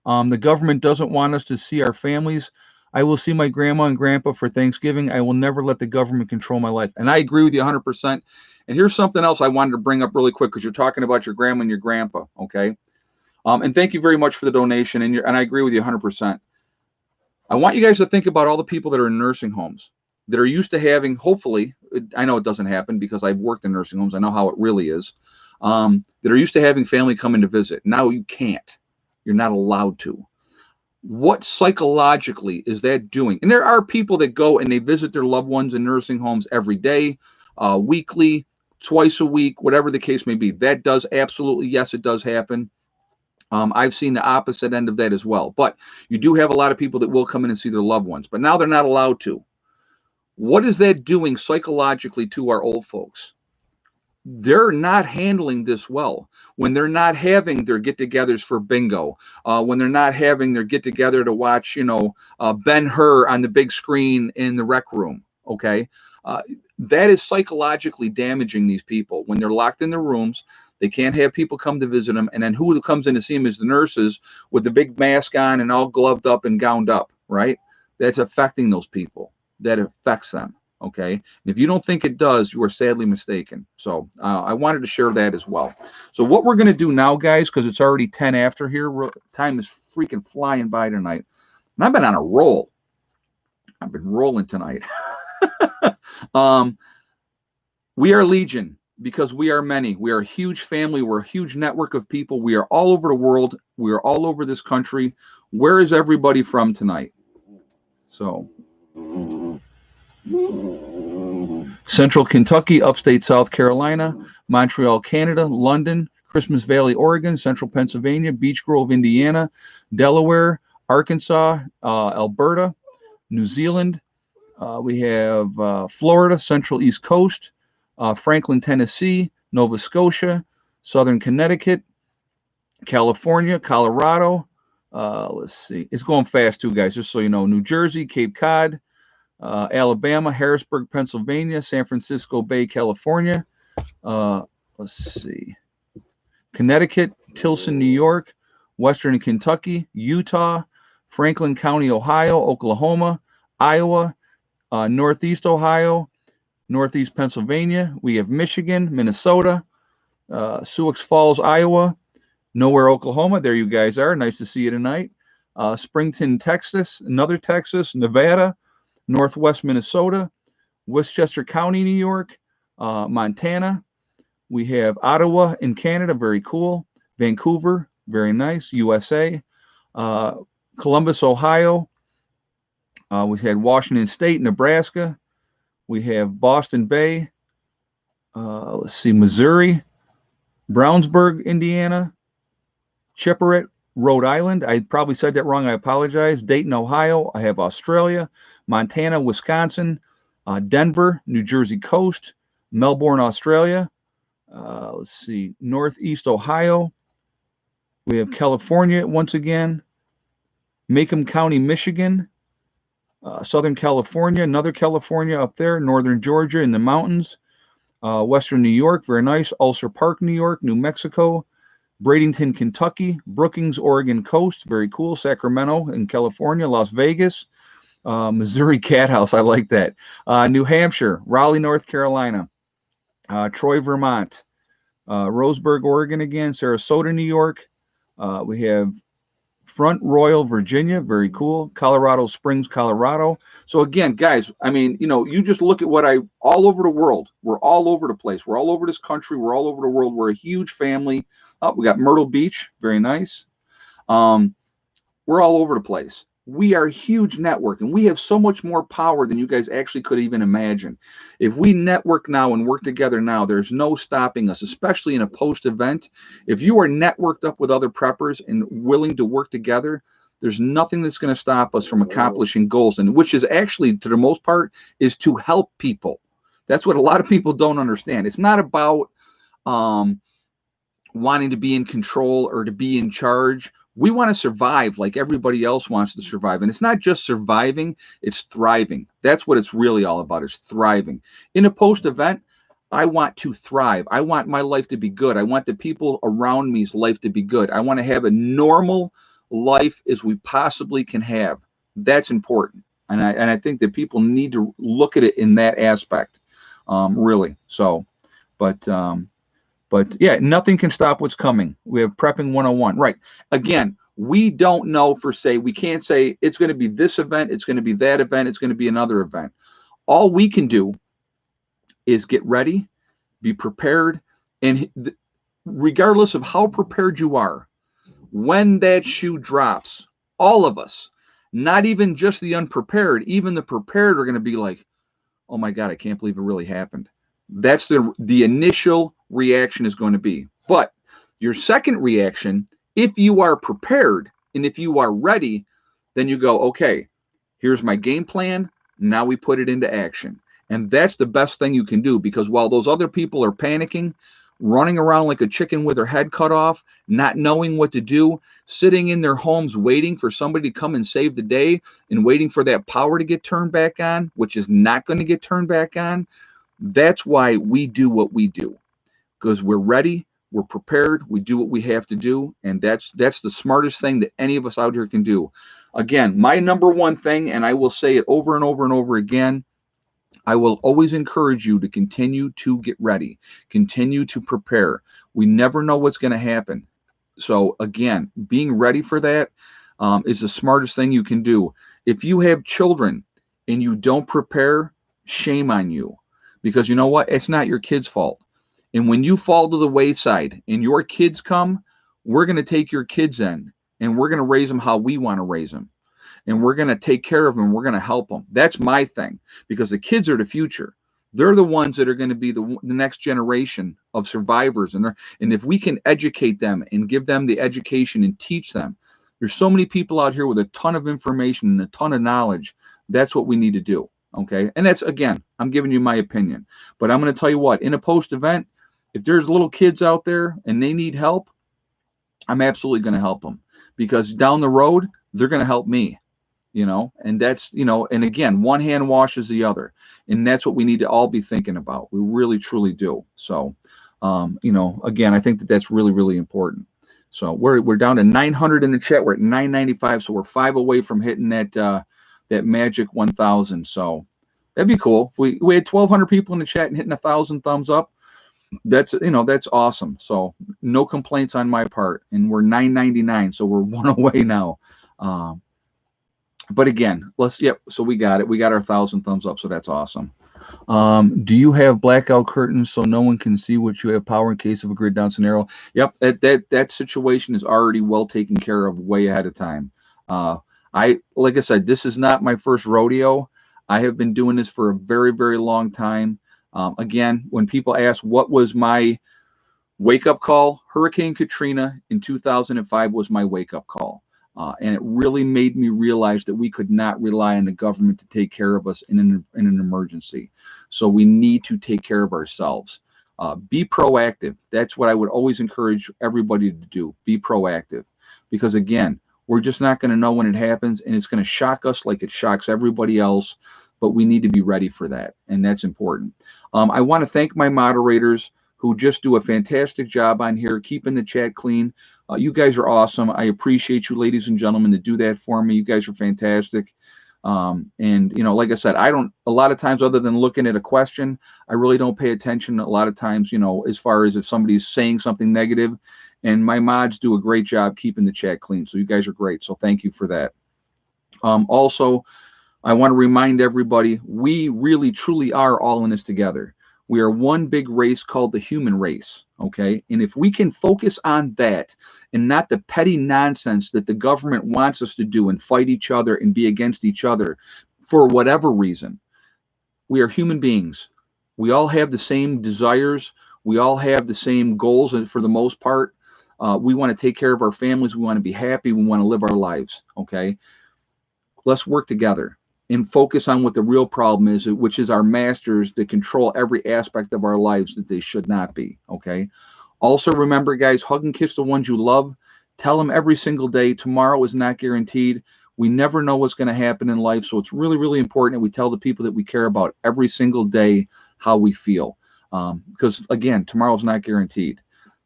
The government doesn't want us to see our families. I will see my grandma and grandpa for Thanksgiving. I will never let the government control my life. And I agree with you 100%. And here's something else I wanted to bring up really quick because you're talking about your grandma and your grandpa, okay? And thank you very much for the donation. And I agree with you 100%. I want you guys to think about all the people that are in nursing homes that are used to having, hopefully, I know it doesn't happen because I've worked in nursing homes. I know how it really is. That are used to having family come in to visit. Now you can't. You're not allowed to. What psychologically is that doing? And there are people that go and they visit their loved ones in nursing homes every day, weekly, twice a week, whatever the case may be. That does absolutely, yes, it does happen. I've seen the opposite end of that as well. But you do have a lot of people that will come in and see their loved ones. But now they're not allowed to. What is that doing psychologically to our old folks? They're not handling this well. When they're not having their get-togethers for bingo, when they're not having their get-together to watch, Ben-Hur on the big screen in the rec room, okay? That is psychologically damaging these people. When they're locked in their rooms, they can't have people come to visit them, and then who comes in to see them is the nurses with the big mask on and all gloved up and gowned up, right? That's affecting those people. That affects them. Okay. And if you don't think it does, you are sadly mistaken. So I wanted to share that as well. So what we're going to do now, guys, because it's already 10 after here, time is freaking flying by tonight. And I've been on a roll. I've been rolling tonight. We are Legion because we are many. We are a huge family. We're a huge network of people. We are all over the world. We are all over this country. Where is everybody from tonight? So Central Kentucky, upstate South Carolina, Montreal, Canada, London, Christmas Valley, Oregon, Central Pennsylvania, Beech Grove, Indiana, Delaware, Arkansas, Alberta, New Zealand. We have Florida, Central East Coast, Franklin, Tennessee, Nova Scotia, Southern Connecticut, California, Colorado. Let's see. It's going fast too, guys, just so you know. New Jersey, Cape Cod, Alabama, Harrisburg, Pennsylvania, San Francisco Bay, California. Let's see. Connecticut, Tilson, New York, Western Kentucky, Utah, Franklin County, Ohio, Oklahoma, Iowa, Northeast Ohio, Northeast Pennsylvania. We have Michigan, Minnesota, Sioux Falls, Iowa, Nowhere, Oklahoma. There you guys are. Nice to see you tonight. Springton, Texas, another Texas, Nevada, Northwest Minnesota, Westchester County, New York, Montana. We have Ottawa in Canada, very cool. Vancouver, very nice. USA, Columbus, Ohio. We had Washington State, Nebraska. We have Boston Bay. Let's see, Missouri, Brownsburg, Indiana, Chippewa, Rhode Island. I probably said that wrong. I apologize. Dayton, Ohio. I have Australia, Montana, Wisconsin, Denver, New Jersey coast, Melbourne, Australia. Let's see, Northeast Ohio. We have California once again, Macomb County, Michigan, Southern California, another California up there, Northern Georgia in the mountains, Western New York, very nice, Ulster Park, New York, New Mexico, Bradenton, Kentucky, Brookings, Oregon coast, very cool, Sacramento in California, Las Vegas, Missouri Cat House, I like that, New Hampshire, Raleigh, North Carolina, Troy, Vermont, Roseburg, Oregon again, Sarasota, New York, we have Front Royal, Virginia, very cool, Colorado Springs, Colorado. So again, guys, I mean, you just look at all over the world. We're all over the place. We're all over this country. We're all over the world. We're a huge family. Oh, we got Myrtle Beach, very nice. We're all over the place. We are a huge network, and we have so much more power than you guys actually could even imagine. If we network now and work together now, there's no stopping us, especially in a post-event. If you are networked up with other preppers and willing to work together, there's nothing that's going to stop us from accomplishing goals, and which is actually, to the most part, is to help people. That's what a lot of people don't understand. It's not about um, wanting to be in control or to be in charge. We want to survive like everybody else wants to survive. And it's not just surviving, it's thriving. That's what it's really all about, is thriving. In a post-event, I want to thrive. I want my life to be good. I want the people around me's life to be good. I want to have a normal life as we possibly can have. That's important. And I think that people need to look at it in that aspect, really. So, but yeah, nothing can stop what's coming. We have prepping 101. Right. Again, we don't know for say, we can't say it's going to be this event, it's going to be that event, it's going to be another event. All we can do is get ready, be prepared, and regardless of how prepared you are, when that shoe drops, all of us, not even just the unprepared, even the prepared are going to be like, oh my God, I can't believe it really happened. That's the initial reaction is going to be. But your second reaction, if you are prepared and if you are ready, then you go, okay, here's my game plan. Now we put it into action. And that's the best thing you can do, because while those other people are panicking, running around like a chicken with their head cut off, not knowing what to do, sitting in their homes waiting for somebody to come and save the day and waiting for that power to get turned back on, which is not going to get turned back on. That's why we do what we do, because we're ready, we're prepared, we do what we have to do, and that's the smartest thing that any of us out here can do. Again, my number one thing, and I will say it over and over and over again, I will always encourage you to continue to get ready, continue to prepare. We never know what's going to happen. So again, being ready for that is the smartest thing you can do. If you have children and you don't prepare, shame on you, because you know what? It's not your kid's fault. And when you fall to the wayside and your kids come, we're going to take your kids in and we're going to raise them how we want to raise them. And we're going to take care of them. We're going to help them. That's my thing, because the kids are the future. They're the ones that are going to be the next generation of survivors. And if we can educate them and give them the education and teach them, there's so many people out here with a ton of information and a ton of knowledge. That's what we need to do. Okay. And that's, again, I'm giving you my opinion, but I'm going to tell you what, in a post event, if there's little kids out there and they need help, I'm absolutely going to help them, because down the road, they're going to help me. And that's, and again, one hand washes the other. And that's what we need to all be thinking about. We really, truly do. So, again, I think that's really, really important. So we're down to 900 in the chat. We're at 995. So we're 5 away from hitting that magic 1,000. So that'd be cool. If we had 1,200 people in the chat and hitting 1,000 thumbs up, that's awesome. So no complaints on my part. And we're 999. So we're 1 away now. But again, so we got it. We got our 1,000 thumbs up, so that's awesome. Do you have blackout curtains so no one can see what you have power in case of a grid down scenario? Yep, that situation is already well taken care of way ahead of time. Like I said, this is not my first rodeo. I have been doing this for a very, very long time. Again, when people ask what was my wake-up call, Hurricane Katrina in 2005 was my wake-up call. And it really made me realize that we could not rely on the government to take care of us in an emergency. So we need to take care of ourselves. Be proactive. That's what I would always encourage everybody to do. Be proactive. Because again, we're just not going to know when it happens, and it's going to shock us like it shocks everybody else. But we need to be ready for that, and that's important. I want to thank my moderators who just do a fantastic job on here, keeping the chat clean. You guys are awesome. I appreciate you, ladies and gentlemen, to do that for me. You guys are fantastic. And, like I said, a lot of times, other than looking at a question, I really don't pay attention a lot of times, as far as if somebody's saying something negative. And my mods do a great job keeping the chat clean. So you guys are great. So thank you for that. Also, I want to remind everybody, we really, truly are all in this together. We are one big race called the human race, okay? And if we can focus on that and not the petty nonsense that the government wants us to do and fight each other and be against each other for whatever reason, we are human beings. We all have the same desires. We all have the same goals, and for the most part, we want to take care of our families. We want to be happy. We want to live our lives, okay? Let's work together and focus on what the real problem is, which is our masters that control every aspect of our lives that they should not be, okay? Also, remember, guys, hug and kiss the ones you love. Tell them every single day, tomorrow is not guaranteed. We never know what's going to happen in life, so it's really, really important that we tell the people that we care about every single day how we feel. Because, again, tomorrow's not guaranteed.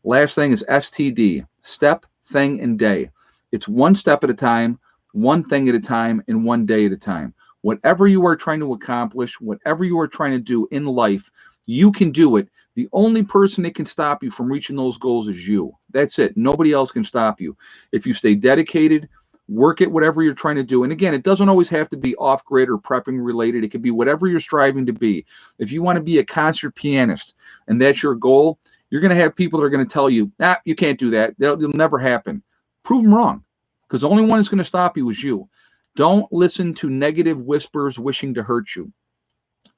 Last thing is STD, step, thing, and day. It's one step at a time, one thing at a time, and one day at a time. Whatever you are trying to accomplish, whatever you are trying to do in life, you can do it. The only person that can stop you from reaching those goals is you. That's it. Nobody else can stop you. If you stay dedicated, work at whatever you're trying to do. And again, it doesn't always have to be off-grid or prepping related. It could be whatever you're striving to be. If you want to be a concert pianist and that's your goal, you're going to have people that are going to tell you, you can't do that. It'll never happen. Prove them wrong, because the only one that's going to stop you is you. Don't listen to negative whispers wishing to hurt you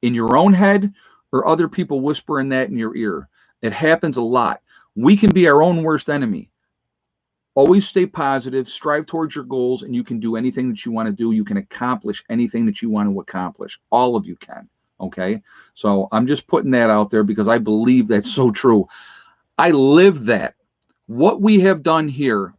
in your own head or other people whispering that in your ear. It happens a lot. We can be our own worst enemy. Always stay positive, strive towards your goals, and you can do anything that you want to do. You can accomplish anything that you want to accomplish. All of you can, okay? So I'm just putting that out there because I believe that's so true. I live that. What we have done here,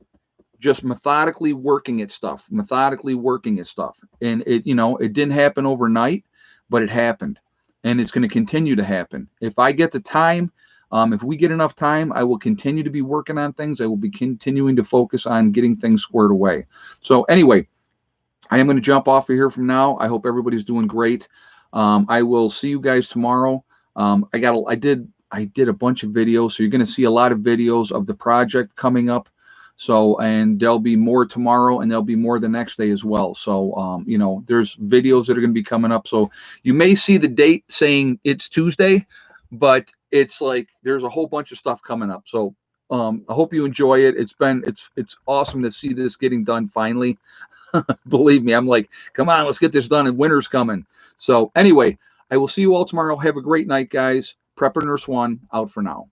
just methodically working at stuff. And it didn't happen overnight, but it happened. And it's going to continue to happen. If I get the time, if we get enough time, I will continue to be working on things. I will be continuing to focus on getting things squared away. So anyway, I am going to jump off of here from now. I hope everybody's doing great. I will see you guys tomorrow. I did a bunch of videos, so you're going to see a lot of videos of the project coming up. So, and there'll be more tomorrow, and there'll be more the next day as well. So, there's videos that are going to be coming up. So you may see the date saying it's Tuesday, but it's like there's a whole bunch of stuff coming up. So I hope you enjoy it. It's awesome to see this getting done finally. Believe me, I'm like, come on, let's get this done, and winter's coming. So anyway, I will see you all tomorrow. Have a great night, guys. Prepper Nurse 1 out for now.